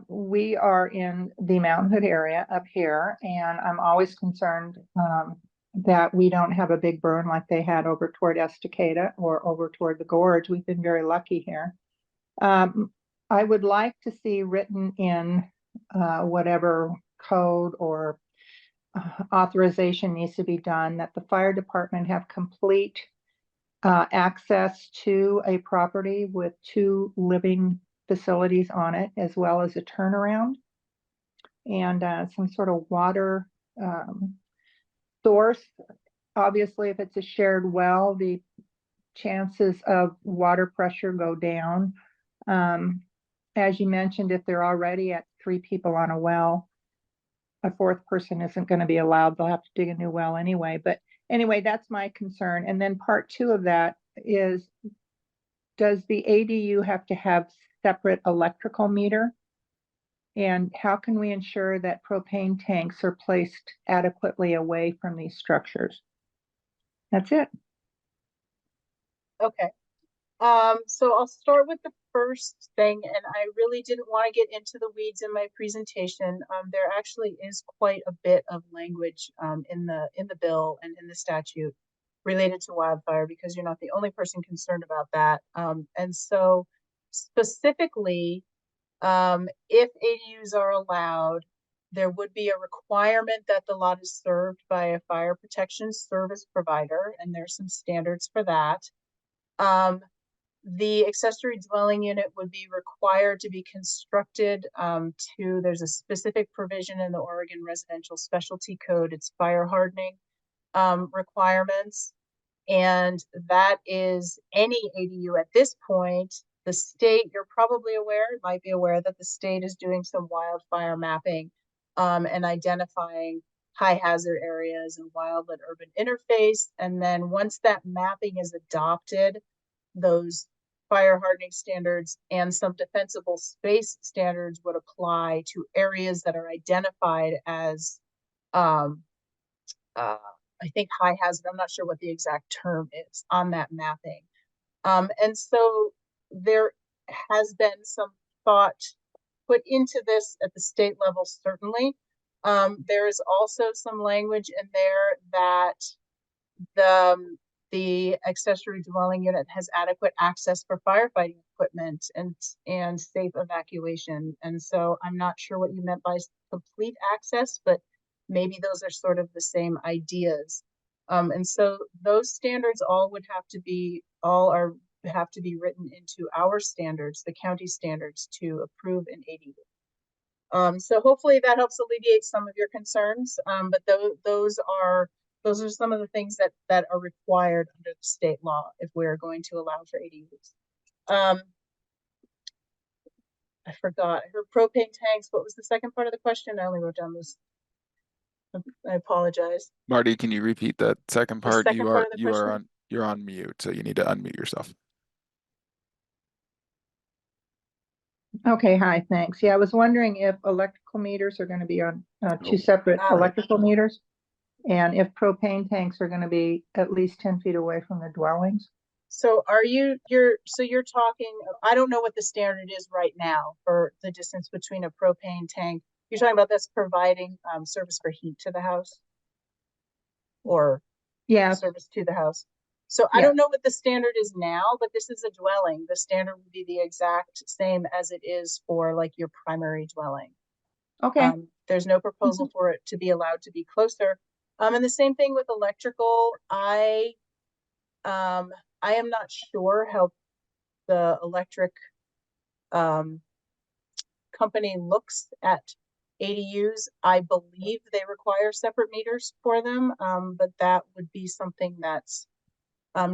We are in the Mountain Hood area up here, and I'm always concerned that we don't have a big burn like they had over toward Estacada or over toward the gorge. We've been very lucky here. I would like to see written in whatever code or authorization needs to be done that the fire department have complete access to a property with 2 living facilities on it, as well as a turnaround and some sort of water source. Obviously, if it's a shared well, the chances of water pressure go down. As you mentioned, if they're already at 3 people on a well, a 4th person isn't going to be allowed. They'll have to dig a new well anyway. But anyway, that's my concern. And then part 2 of that is, does the ADU have to have separate electrical meter? And how can we ensure that propane tanks are placed adequately away from these structures? That's it. Okay. So I'll start with the first thing, and I really didn't want to get into the weeds in my presentation. There actually is quite a bit of language in the bill and in the statute related to wildfire, because you're not the only person concerned about that. And so specifically, if ADUs are allowed, there would be a requirement that the lot is served by a fire protection service provider, and there's some standards for that. The accessory dwelling unit would be required to be constructed there's a specific provision in the Oregon Residential Specialty Code. It's fire hardening requirements. And that is any ADU at this point. The state, you're probably aware, might be aware that the state is doing some wildfire mapping and identifying high hazard areas and wildland urban interface. And then once that mapping is adopted, those fire hardening standards and some defensible space standards would apply to areas that are identified as I think high hazard. I'm not sure what the exact term is on that mapping. And so there has been some thought put into this at the state level, certainly. There is also some language in there that the accessory dwelling unit has adequate access for firefighting equipment and safe evacuation. And so I'm not sure what you meant by complete access, but maybe those are sort of the same ideas. And so those standards all are have to be written into our standards, the county standards, to approve an ADU. So hopefully that helps alleviate some of your concerns. But those are some of the things that are required under the state law if we're going to allow for ADUs. I forgot. I heard propane tanks. What was the second part of the question? I only wrote down this. I apologize. Marty, can you repeat that second The part? second part of the question? You're on mute, so you need to unmute yourself. Okay, hi, thanks. Yeah, I was wondering if electrical meters are going to be on two Oh. separate Ah. electrical meters, and if propane tanks are going to be at least 10 feet away from the dwellings. So you're talking, I don't know what the standard is right now for the distance between a propane tank. You're talking about that's providing service for heat to the house? Or Yeah, service to the house? So I Yeah. don't know what the standard is now, but this is a dwelling. The standard would be the exact same as it is for like your primary dwelling. okay. There's no proposal for it to be allowed to be closer. And the same thing with electrical. I am not sure how the electric company looks at ADUs. I believe they require separate meters for them, but that would be something that's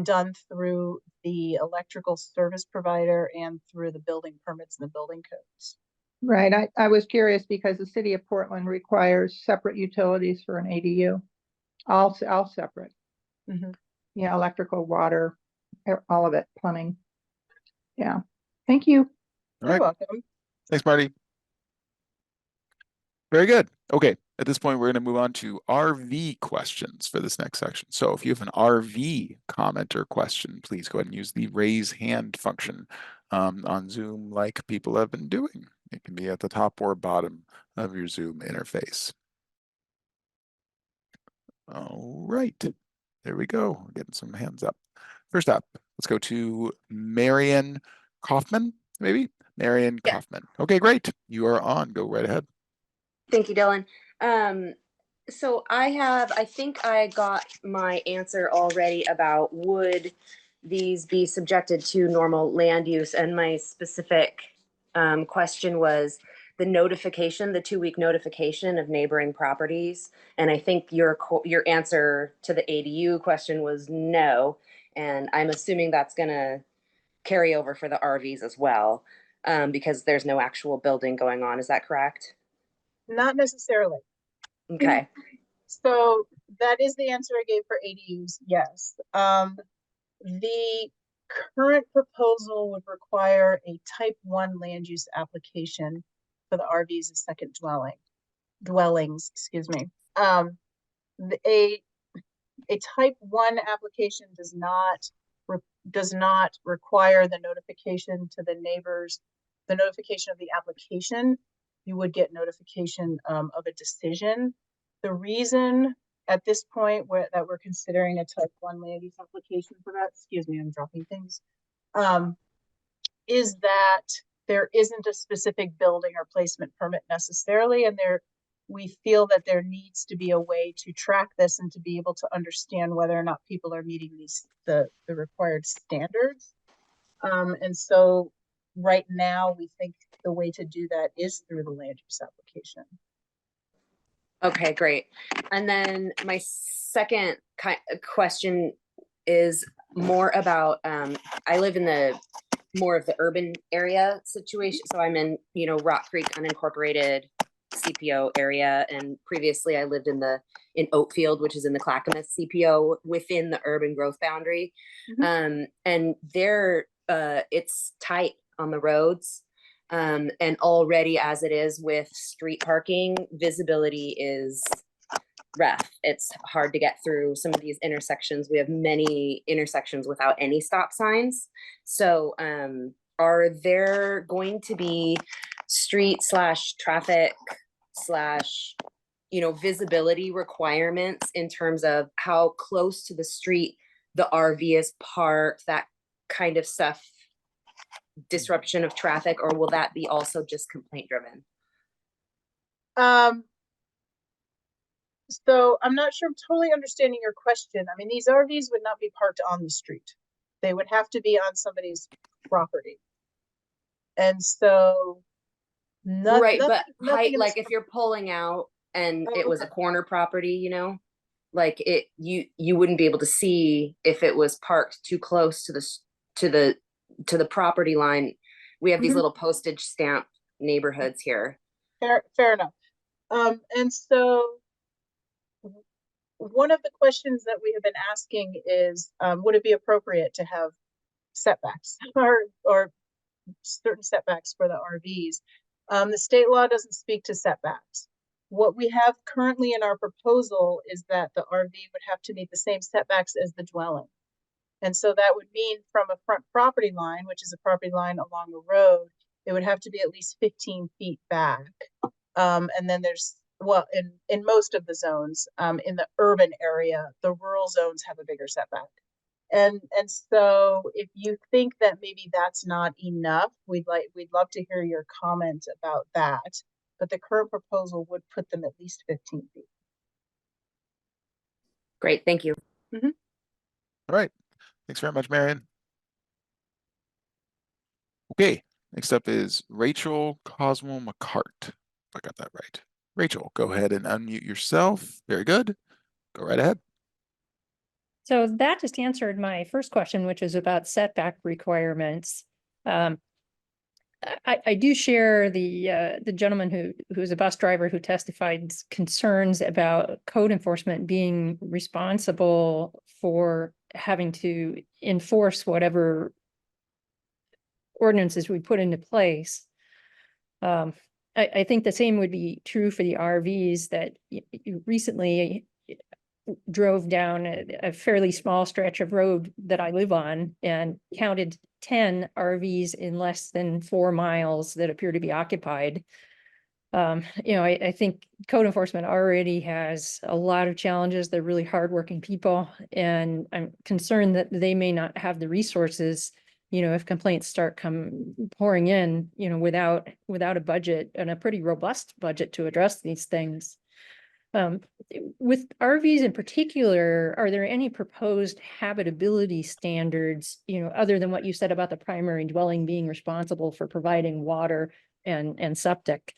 done through the electrical service provider and through the building permits and the building codes. Right, I was curious because the city of Portland requires separate utilities for an ADU. All separate. Mhm. Yeah, electrical, water, all of it, plumbing. Yeah, thank you. All You're right. welcome. Thanks, Marty. Very good. Okay, at this point, we're going to move on to RV questions for this next section. So if you have an RV comment or question, please go ahead and use the raise hand function on Zoom like people have been doing. It can be at the top or bottom of your Zoom interface. All right, there we go. We're getting some hands up. First up, let's go to Marion Kaufman, maybe? Marion Yeah. Kaufman. Okay, great. You are on. Go right ahead. Thank you, Dylan. So I think I got my answer already about would these be subjected to normal land use? And my specific question was the notification, the 2-week notification of neighboring properties. And I think your answer to the ADU question was no. And I'm assuming that's going to carry over for the RVs as well, because there's no actual building going on. Is that correct? Not necessarily. Okay. So that is the answer I gave for ADUs, yes. The current proposal would require a type 1 land use application for the RVs as second dwellings, excuse me. A type 1 application does not require the notification to the neighbors, the notification of the application. You would get notification of a decision. The reason at this point that we're considering a type 1 land use application for that, excuse me, I'm dropping things, is that there isn't a specific building or placement permit necessarily, and we feel that there needs to be a way to track this and to be able to understand whether or not people are meeting the required standards. And so right now we think the way to do that is through the land use application. Okay, great. And then my second question is more about, I live in the more of the urban area situation. So I'm in, Rock Creek unincorporated CPO area. And previously I lived in Oatfield, which is in the Clackamas CPO within the urban growth boundary. And there, it's tight on the roads. And already as it is with street parking, visibility is rough. It's hard to get through some of these intersections. We have many intersections without any stop signs. So are there going to be street/traffic/ visibility requirements in terms of how close to the street the RV is parked, that kind of stuff, disruption of traffic, or will that be also just complaint driven? So I'm not sure I'm totally understanding your question. I mean, these RVs would not be parked on the street. They would have to be on somebody's property. And so Right, but nothing height, in this. like if you're pulling out and Oh, it was a okay. corner property, you know, like you wouldn't be able to see if it was parked too close to the property line. We have these Mhm. little postage stamp neighborhoods here. Fair enough. And so one of the questions that we have been asking is, would it be appropriate to have setbacks or certain setbacks for the RVs? The state law doesn't speak to setbacks. What we have currently in our proposal is that the RV would have to meet the same setbacks as the dwelling. And so that would mean from a front property line, which is a property line along a road, it would have to be at least 15 feet back. And then there's, well, in most of the zones, in the urban area, the rural zones have a bigger setback. And so if you think that maybe that's not enough, we'd love to hear your comment about that. But the current proposal would put them at least 15 feet. Great, thank you. All right. Thanks very much, Marion. Okay, next up is Rachel Cosmo McCart. If I got that right. Rachel, go ahead and unmute yourself. Very good. Go right ahead. So that just answered my first question, which was about setback requirements. I do share the gentleman who's a bus driver who testified concerns about code enforcement being responsible for having to enforce whatever ordinances we put into place. I think the same would be true for the RVs that you recently drove down a fairly small stretch of road that I live on and counted 10 RVs in less than 4 miles that appear to be occupied. I think code enforcement already has a lot of challenges. They're really hardworking people, and I'm concerned that they may not have the resources, if complaints start pouring in, without a budget and a pretty robust budget to address these things. With RVs in particular, are there any proposed habitability standards, other than what you said about the primary dwelling being responsible for providing water and septic?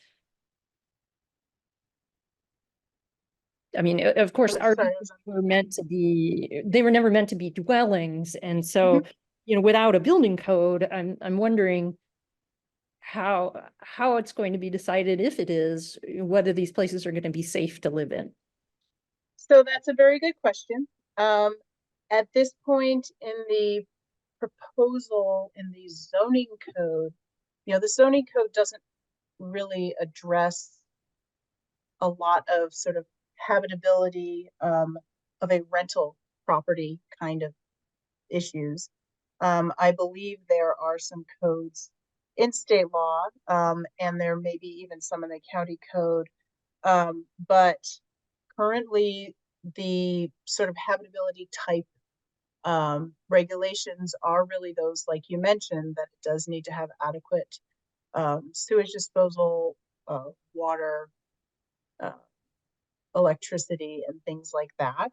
I mean, of course, RVs were never meant to be dwellings. And so, without a building code, I'm wondering how it's going to be decided, if it is, whether these places are going to be safe to live in. So that's a very good question. At this point in the proposal in the zoning code, the zoning code doesn't really address a lot of sort of habitability of a rental property kind of issues. I believe there are some codes in state law, and there may be even some in the county code. But currently the sort of habitability type regulations are really those, like you mentioned, that it does need to have adequate sewage disposal, water, electricity, and things like that.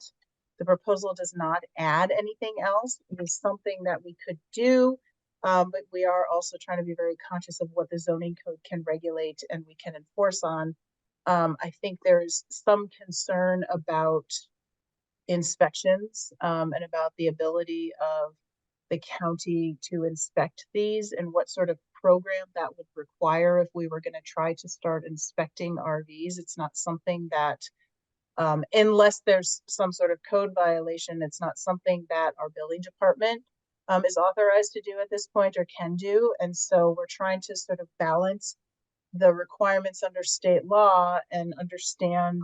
The proposal does not add anything else. It is something that we could do, but we are also trying to be very conscious of what the zoning code can regulate and we can enforce on. I think there's some concern about inspections and about the ability of the county to inspect these and what sort of program that would require if we were going to try to start inspecting RVs. It's not something that, unless there's some sort of code violation, it's not something that our building department is authorized to do at this point or can do. And so we're trying to sort of balance the requirements under state law and understand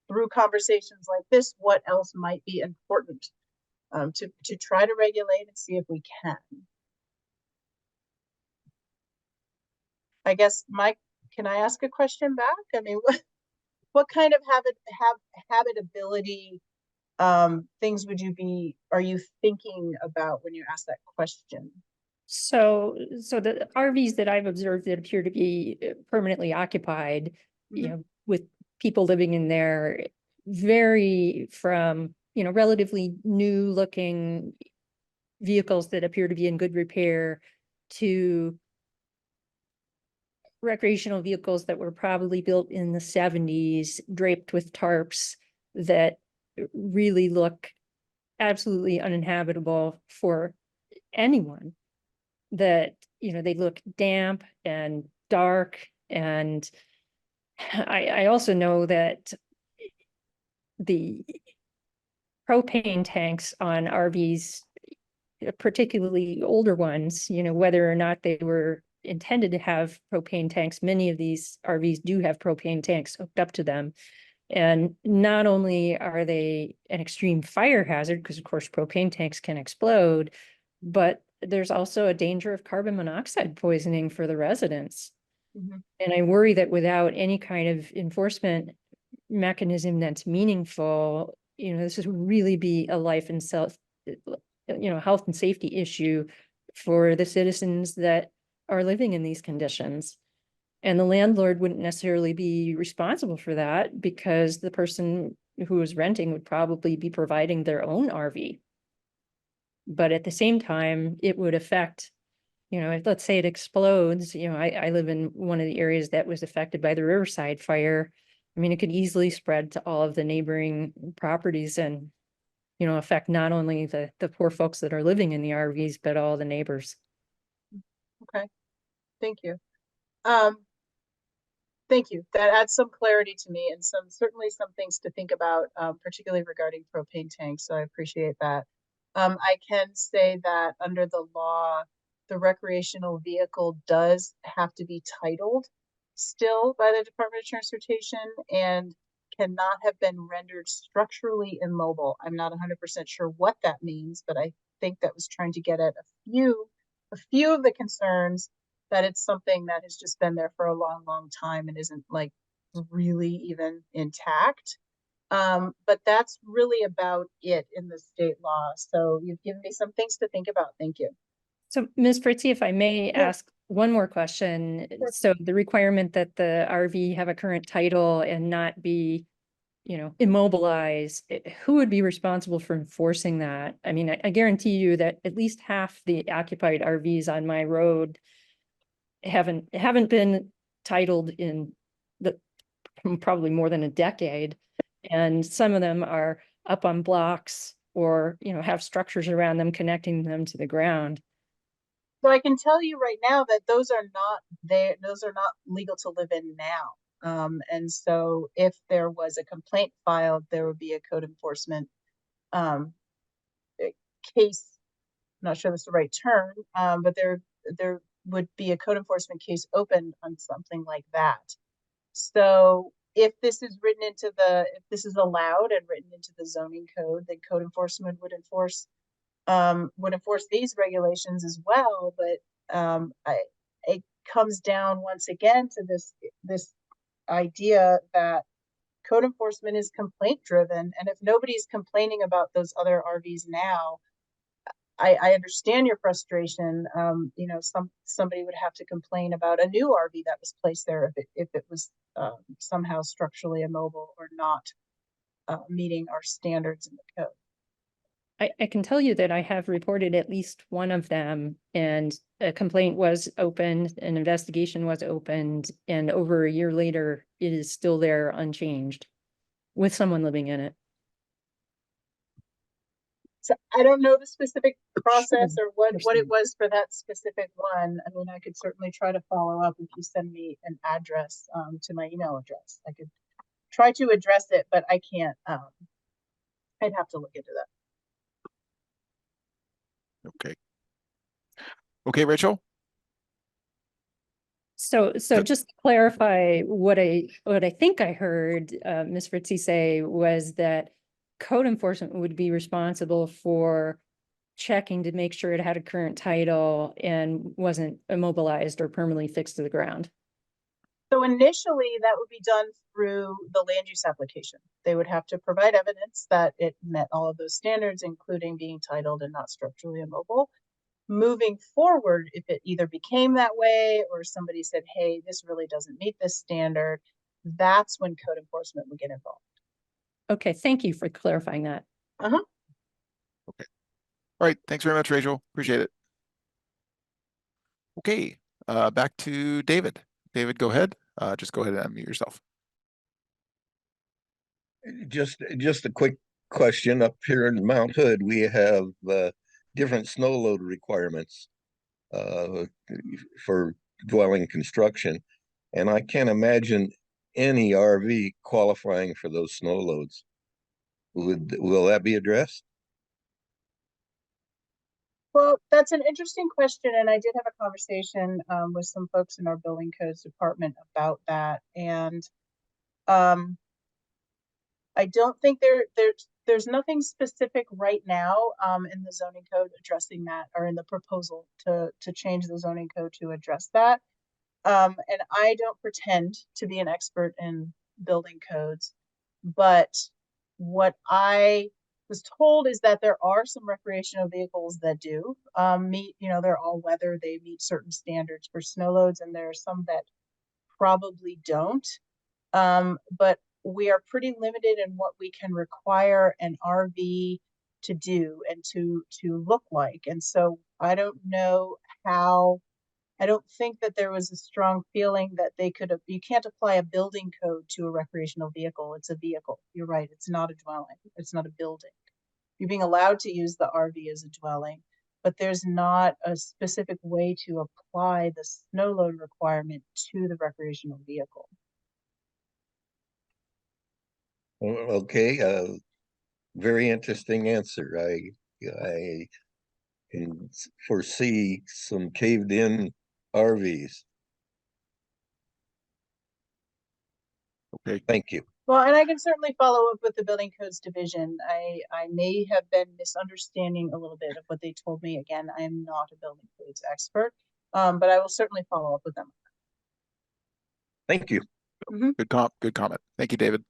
through conversations like this what else might be important to try to regulate and see if we can. I guess, Mike, can I ask a question back? I mean, what kind of habitability things are you thinking about when you ask that question? So the RVs that I've observed that appear to be permanently occupied, with people living in there, vary from, relatively new looking vehicles that appear to be in good repair to recreational vehicles that were probably built in the 70s, draped with tarps that really look absolutely uninhabitable for anyone. That, you know, they look damp and dark. And I also know that the propane tanks on RVs, particularly older ones, you know, whether or not they were intended to have propane tanks, many of these RVs do have propane tanks hooked up to them. And not only are they an extreme fire hazard, because of course propane tanks can explode, but there's also a danger of carbon monoxide poisoning for the residents. Mhm. And I worry that without any kind of enforcement mechanism that's meaningful, you know, this would really be a life and health and safety issue for the citizens that are living in these conditions. And the landlord wouldn't necessarily be responsible for that because the person who is renting would probably be providing their own RV. But at the same time, it would affect, you know, if, let's say it explodes, you know, I live in one of the areas that was affected by the Riverside fire. I mean, it could easily spread to all of the neighboring properties and, you know, affect not only the poor folks that are living in the RVs, but all the neighbors. Okay, thank you. Thank you. That adds some clarity to me and certainly some things to think about, particularly regarding propane tanks. So I appreciate that. I can say that under the law, the recreational vehicle does have to be titled still by the Department of Transportation and cannot have been rendered structurally immobile. I'm not 100% sure what that means, but I think that was trying to get at a few of the concerns that it's something that has just been there for a long, long time and isn't like really even intact. But that's really about it in the state law. So you've given me some things to think about. Thank you. So Ms. Fritzie, if I may ask one more question. So the requirement that the RV have a current title and not be, you know, immobilized, who would be responsible for enforcing that? I mean, I guarantee you that at least half the occupied RVs on my road haven't been titled in the probably more than a decade. And some of them are up on blocks or, you know, have structures around them connecting them to the ground. So I can tell you right now that those are not legal to live in now. And so if there was a complaint filed, there would be a code enforcement case. I'm not sure that's the right term, but there would be a code enforcement case opened on something like that. So if this is allowed and written into the zoning code, then code enforcement would enforce these regulations as well. But it comes down once again to this idea that code enforcement is complaint driven, and if nobody's complaining about those other RVs now, I understand your frustration. You know, somebody would have to complain about a new RV that was placed there if it was somehow structurally immobile or not meeting our standards in the code. I can tell you that I have reported at least one of them, and a complaint was opened, an investigation was opened, and over a year later, it is still there unchanged with someone living in it. So I don't know the specific process or what it was for that specific one. I mean, I could certainly try to follow up if you send me an address to my email address. I could try to address it, but I can't. I'd have to look into that. Okay. Okay, Rachel? So just to clarify what I think I heard Ms. Fritzie say was that code enforcement would be responsible for checking to make sure it had a current title and wasn't immobilized or permanently fixed to the ground. So initially that would be done through the land use application. They would have to provide evidence that it met all of those standards, including being titled and not structurally immobile. Moving forward, if it either became that way or somebody said, hey, this really doesn't meet this standard, that's when code enforcement would get involved. Okay, thank you for clarifying that. Uh-huh. Okay. All right, thanks very much, Rachel. Appreciate it. Okay, back to David. David, go ahead. Just go ahead and unmute yourself. Just a quick question. Up here in Mount Hood, we have different snow load requirements for dwelling construction. And I can't imagine any RV qualifying for those snow loads. Will that be addressed? Well, that's an interesting question, and I did have a conversation with some folks in our building codes department about that. And I don't think there's nothing specific right now in the zoning code addressing that, or in the proposal to change the zoning code to address that. And I don't pretend to be an expert in building codes, but what I was told is that there are some recreational vehicles that do meet, they're all weather, they meet certain standards for snow loads, and there are some that probably don't. But we are pretty limited in what we can require an RV to do and to look like. And so I don't know how, I don't think that there was a strong feeling that they could have, you can't apply a building code to a recreational vehicle. It's a vehicle. You're right. It's not a dwelling. It's not a building. You're being allowed to use the RV as a dwelling, but there's not a specific way to apply the snow load requirement to the recreational vehicle. Okay, very interesting answer. I can foresee some caved in RVs. Okay. Thank you. Well, and I can certainly follow up with the building codes division. I may have been misunderstanding a little bit of what they told me. Again, I am not a building codes expert, but I will certainly follow up with them. Thank you. Good comment. Thank you, David.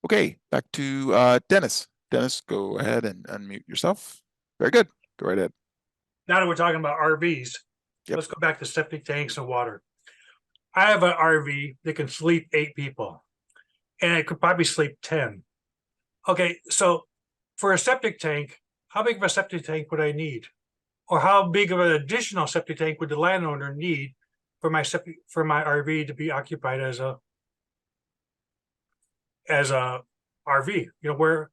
Okay, back to Dennis. Dennis, go ahead and unmute yourself. Very good. Go right ahead. Now that we're talking about RVs, Yep. let's go back to septic tanks and water. I have an RV that can sleep 8 people, and it could probably sleep 10. Okay, so for a septic tank, how big of a septic tank would I need? Or how big of an additional septic tank would the landowner need for my RV to be occupied as a RV, where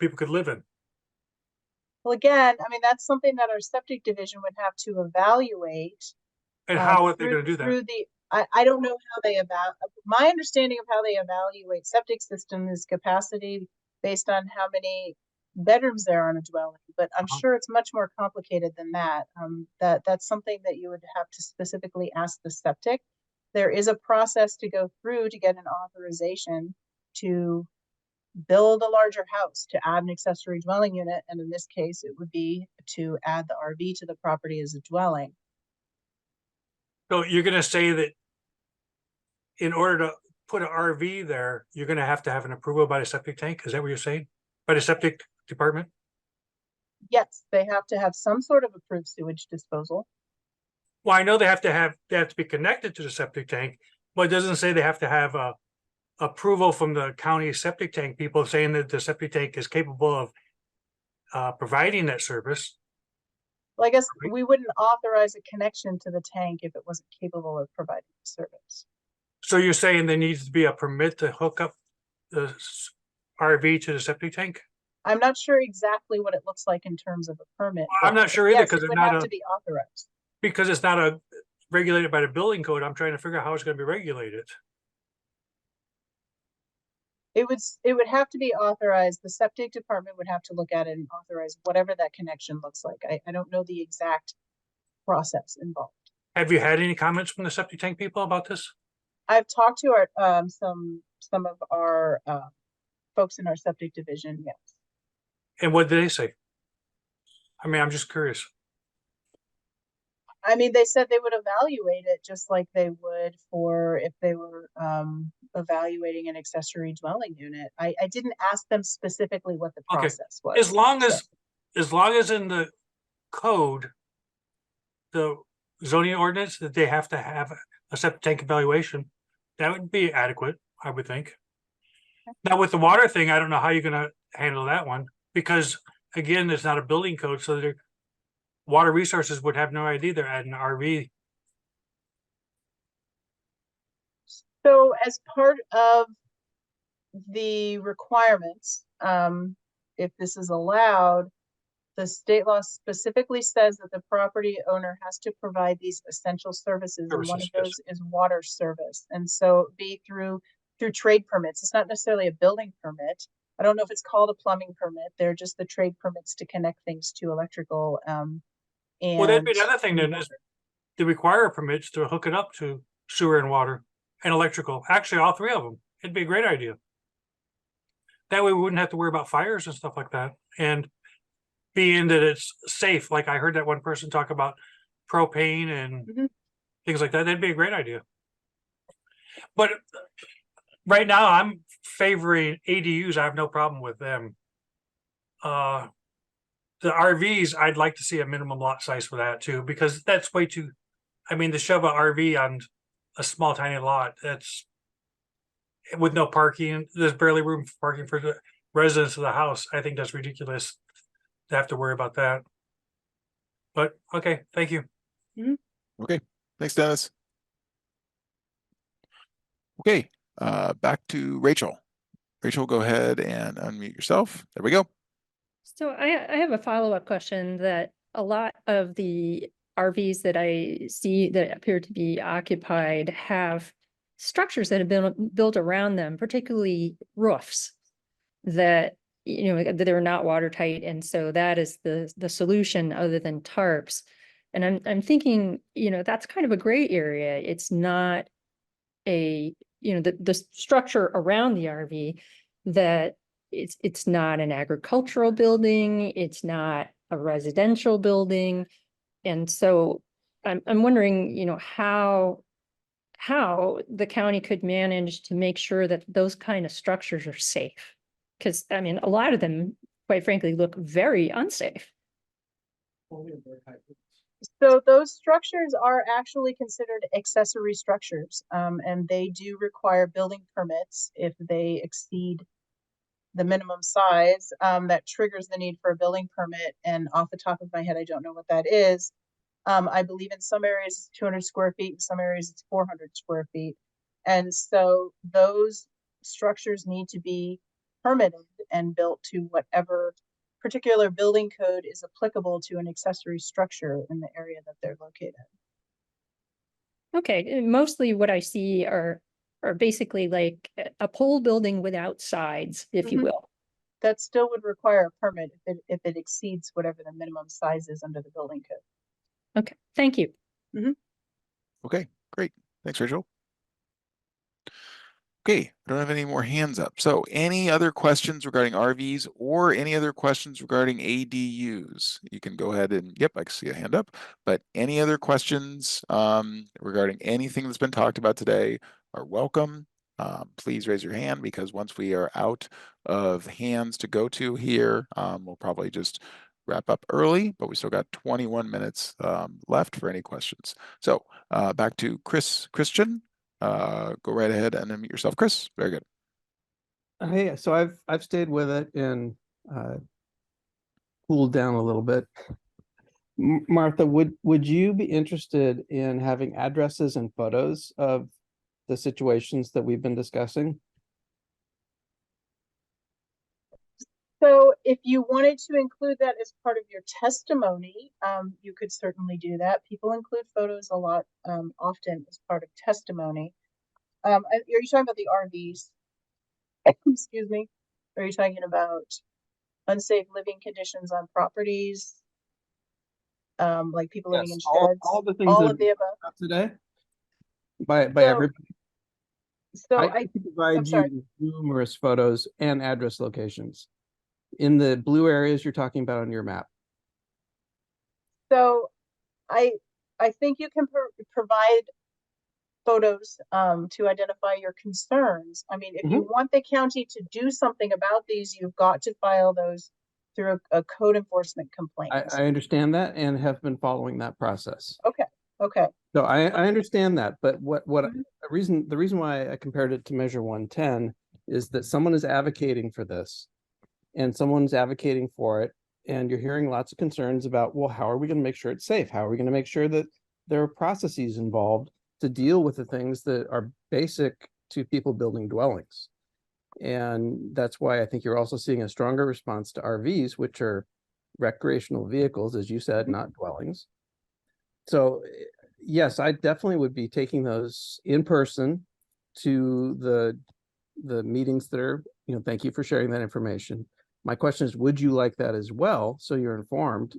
people could live in? Well, again, I mean, that's something that our septic division would have to evaluate. And how are they going to do that? Through I don't know how they my understanding of how they evaluate septic system is capacity based on how many bedrooms there are in a dwelling, but I'm sure it's much more complicated than that. That's something that you would have to specifically ask the septic. There is a process to go through to get an authorization to build a larger house, to add an accessory dwelling unit, and in this case, it would be to add the RV to the property as a dwelling. So you're going to say that in order to put an RV there, you're going to have an approval by the septic tank? Is that what you're saying? By the septic department? Yes, they have to have some sort of approved sewage disposal. Well, I know they have to be connected to the septic tank, but it doesn't say they have to have a approval from the county septic tank people saying that the septic tank is capable of providing that service. Well, I guess we wouldn't authorize a connection to the tank if it wasn't capable of providing the service. So you're saying there needs to be a permit to hook up the RV to the septic tank? I'm not sure exactly what it looks like in terms of a permit. I'm not sure either, because it would have to be authorized. Because it's not regulated by the building code. I'm trying to figure out how it's going to be regulated. It would have to be authorized. The septic department would have to look at it and authorize whatever that connection looks like. I don't know the exact process involved. Have you had any comments from the septic tank people about this? I've talked to our some of our folks in our septic division, yes. And what did they say? I mean, I'm just curious. I mean, they said they would evaluate it just like they would for if they were evaluating an accessory dwelling unit. I didn't ask them specifically what the process was. As long as in the code, the zoning ordinance, that they have to have a septic tank evaluation, that would be adequate, I would think. Now with the water thing, I don't know how you're going to handle that one, because again, it's not a building code, so their water resources would have no idea they're adding an RV. So as part of the requirements, if this is allowed, the state law specifically says that the property owner has to provide these essential services, and one of Services, yes. those is water service. And so be through trade permits. It's not necessarily a building permit. I don't know if it's called a plumbing permit. They're just the trade permits to connect things to electrical. Well, that'd be And another thing then, is they require permits to hook it up to sewer and water and electrical. Actually, all three of them. It'd be a great idea. That way we wouldn't have to worry about fires and stuff like that. And being that it's safe, like I heard that one person talk about propane and Mhm. things like that, that'd be a great idea. But right now I'm favoring ADUs. I have no problem with them. The RVs, I'd like to see a minimum lot size for that too, because that's way too, I mean, to shove a RV on a small tiny lot, that's with no parking, there's barely room for parking for the residents of the house. I think that's ridiculous to have to worry about that. But okay, thank you. Okay, thanks, Dennis. Okay, back to Rachel. Rachel, go ahead and unmute yourself. There we go. So I have a follow-up question that a lot of the RVs that I see that appear to be occupied have structures that have been built around them, particularly roofs that, you know, that are not watertight. And so that is the solution other than tarps. And I'm thinking, you know, that's kind of a gray area. It's not a, you know, the structure around the RV that it's not an agricultural building, it's not a residential building. And so I'm wondering, you know, how the county could manage to make sure that those kind of structures are safe. Because I mean, a lot of them, quite frankly, look very unsafe. So those structures are actually considered accessory structures, and they do require building permits if they exceed the minimum size. That triggers the need for a building permit. And off the top of my head, I don't know what that is. I believe in some areas it's 200 square feet, in some areas it's 400 square feet. And so those structures need to be permitted and built to whatever particular building code is applicable to an accessory structure in the area that they're located. Okay, and mostly what I see are basically like a pole building without sides, if you Mhm. will. That still would require a permit if it exceeds whatever the minimum size is under the building code. Okay, thank you. Okay, great. Thanks, Rachel. Okay, I don't have any more hands up. So any other questions regarding RVs or any other questions regarding ADUs? You can go ahead and, yep, I can see a hand up, but any other questions regarding anything that's been talked about today are welcome. Please raise your hand, because once we are out of hands to go to here, we'll probably just wrap up early, but we still got 21 minutes left for any questions. So back to Christian. Go right ahead and unmute yourself, Chris. Very good. Hey, so I've stayed with it and cooled down a little bit. Martha, would you be interested in having addresses and photos of the situations that we've been discussing? So if you wanted to include that as part of your testimony, you could certainly do that. People include photos a lot, often as part of testimony. Are you talking about the RVs? Excuse me. Are you talking about unsafe living conditions on properties? Like people living in sheds? all the things All that of the above. today by So- everybody. So I can provide I'm sorry. you numerous photos and address locations in the blue areas you're talking about on your map. So I think you can provide photos to identify your concerns. I mean, if you want the county to do something about these, you've got to file those through a code enforcement complaint. I understand that and have been following that process. Okay. So I understand that, but what Mhm. the reason why I compared it to Measure 110 is that someone is advocating for this, and someone's advocating for it, and you're hearing lots of concerns about, well, how are we going to make sure it's safe? How are we going to make sure that there are processes involved to deal with the things that are basic to people building dwellings? And that's why I think you're also seeing a stronger response to RVs, which are recreational vehicles, as you said, not dwellings. So yes, I definitely would be taking those in person to the meetings that are, thank you for sharing that information. My question is, would you like that as well? So you're informed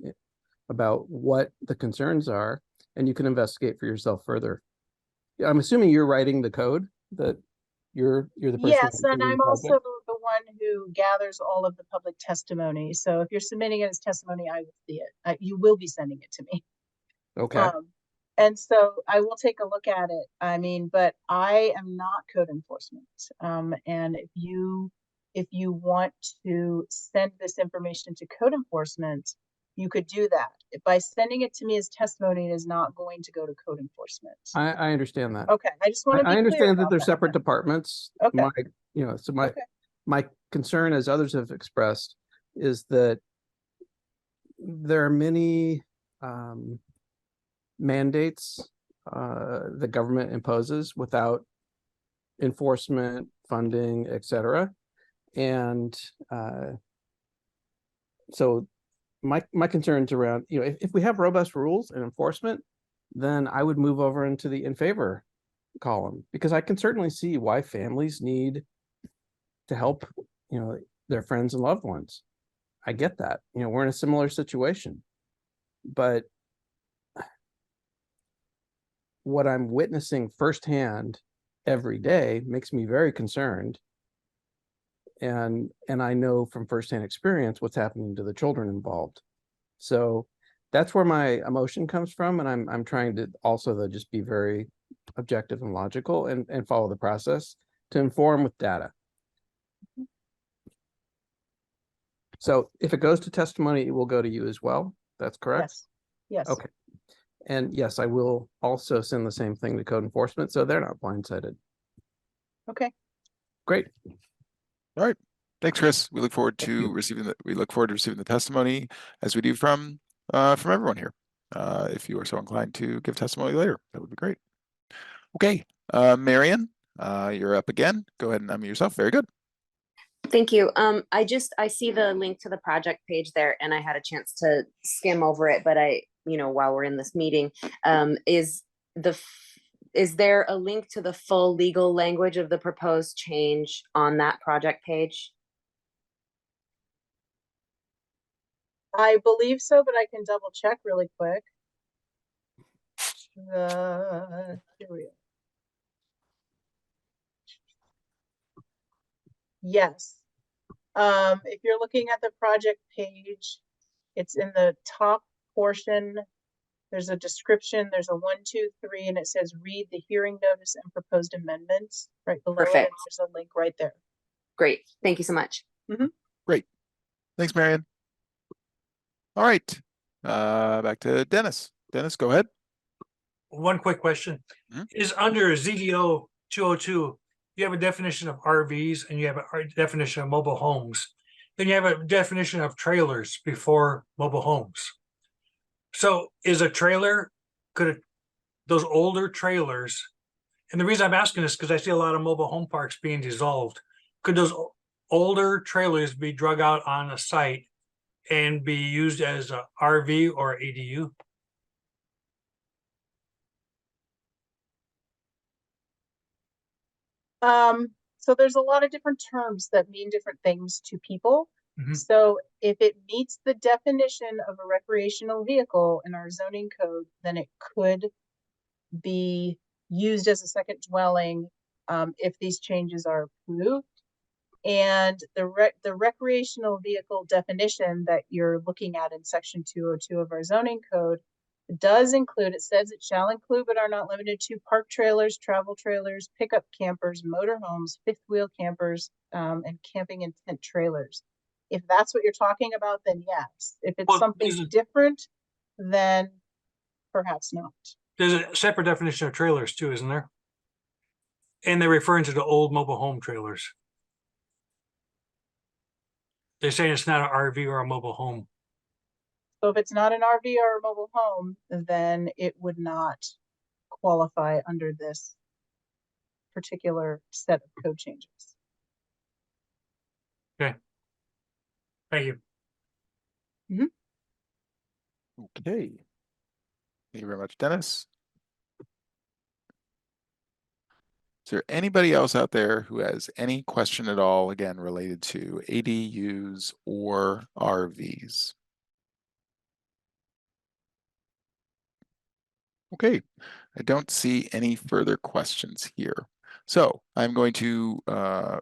about what the concerns are and you can investigate for yourself further. I'm assuming you're writing the code, that you're the person. Yes, and I'm also the one who gathers all of the public testimony. So if you're submitting it as testimony, I will see it. You will be sending it to me. Okay. And so I will take a look at it. I mean, but I am not code enforcement. And if you want to send this information to code enforcement, you could do that. By sending it to me as testimony, it is not going to go to code enforcement. I understand that. Okay, I just want to be I clear understand that about they're that. separate departments. Okay. My concern, as others have expressed, is that there are many mandates the government imposes without enforcement, funding, etc. And so my concerns around, if we have robust rules and enforcement, then I would move over into the in favor column, because I can certainly see why families need to help, their friends and loved ones. I get that. We're in a similar situation, but what I'm witnessing firsthand every day makes me very concerned. And I know from firsthand experience what's happening to the children involved. So that's where my emotion comes from. And I'm trying to also just be very objective and logical and follow the process to inform with data. So if it goes to testimony, it will go to you as well. That's correct? Yes. Yes. Okay. And yes, I will also send the same thing to code enforcement, so they're not blindsided. Okay. Great. All right. Thanks, Chris. We look forward to receiving the testimony, as we do from everyone here. If you are so inclined to give testimony later, that would be great. Okay, Marion, you're up again. Go ahead and unmute yourself. Very good. Thank you. I see the link to the project page there, and I had a chance to skim over it, but while we're in this meeting, is there a link to the full legal language of the proposed change on that project page? I believe so, but I can double check really quick. Here we go. Yes. If you're looking at the project page, it's in the top portion. There's a description, there's a 1, 2, 3, and it says read the hearing notice and proposed amendments right below it. Perfect. There's a link right there. Great. Thank you so much. Great. Thanks, Marion. All right. Back to Dennis. Dennis, go ahead. One quick question. Is under ZDO 202, you have a definition of RVs and you have a definition of mobile homes. Then you have a definition of trailers before mobile homes. So is a trailer, those older trailers, and the reason I'm asking this because I see a lot of mobile home parks being dissolved. Could those older trailers be drug out on a site and be used as a RV or ADU? So there's a lot of different terms that mean different things to people. So if it meets the definition of a recreational vehicle in our zoning code, then it could be used as a second dwelling if these changes are approved. And the recreational vehicle definition that you're looking at in section 202 of our zoning code does include, it says it shall include but are not limited to park trailers, travel trailers, pickup campers, motorhomes, fifth wheel campers, and camping and tent trailers. If that's what you're talking about, then yes. If it's something different, then perhaps not. There's a separate definition of trailers too, isn't there? And they're referring to the old mobile home trailers. They're saying it's not an RV or a mobile home. So if it's not an RV or a mobile home, then it would not qualify under this particular set of code changes. Thank you. Okay. Thank you very much, Dennis. Is there anybody else out there who has any question at all, again, related to ADUs or RVs? Okay, I don't see any further questions here. So I'm going to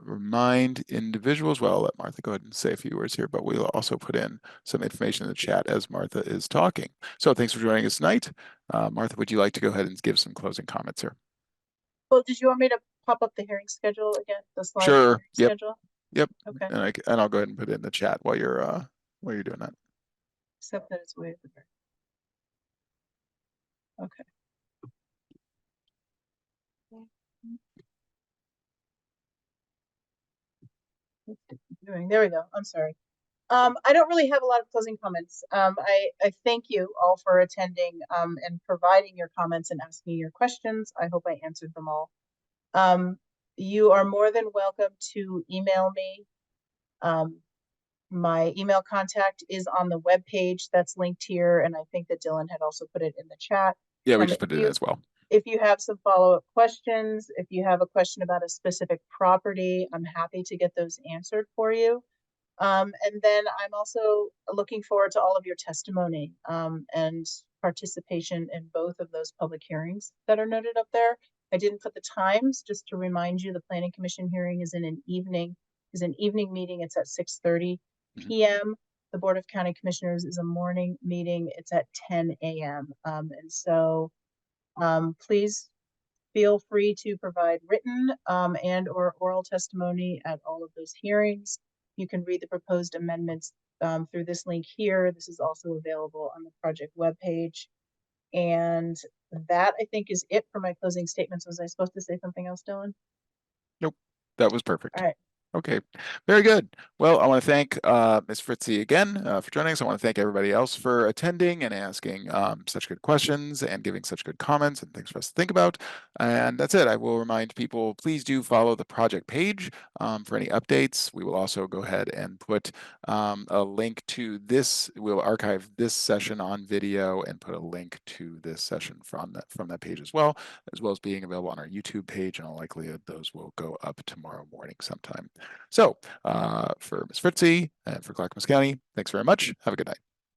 remind individuals, well, I'll let Martha go ahead and say a few words here, but we'll also put in some information in the chat as Martha is talking. So thanks for joining us tonight. Martha, would you like to go ahead and give some closing comments here? Well, did you want me to pop up the hearing schedule again? The slide Sure. hearing Yep. schedule? Yep. Okay. And I'll go ahead and put it in the chat while you're doing that. Except that it's way over there. Okay. Doing. There we go. I'm sorry. I don't really have a lot of closing comments. I thank you all for attending and providing your comments and asking your questions. I hope I answered them all. You are more than welcome to email me. My email contact is on the webpage that's linked here, and I think that Dylan had also put it in the chat. Yeah, we just put it in as well. If you have some follow-up questions, if you have a question about a specific property, I'm happy to get those answered for you. And then I'm also looking forward to all of your testimony and participation in both of those public hearings that are noted up there. I didn't put the times, just to remind you, the Planning Commission hearing is an evening meeting. It's at 6:30 p.m. The Board of County Commissioners is a morning meeting. It's at 10 a.m. And so please feel free to provide written and or oral testimony at all of those hearings. You can read the proposed amendments through this link here. This is also available on the project webpage. And that, I think, is it for my closing statements. Was I supposed to say something else, Dylan? Nope, that was perfect. All right. Okay, very good. Well, I want to thank Ms. Fritzy again for joining us. I want to thank everybody else for attending and asking such good questions and giving such good comments and things for us to think about. And that's it. I will remind people, please do follow the project page for any updates. We will also go ahead and put a link to this. We'll archive this session on video and put a link to this session from that page as well as being available on our YouTube page. And all likelihood, those will go up tomorrow morning sometime. So for Ms. Fritzy and for Clackamas County, thanks very much. Have a good night.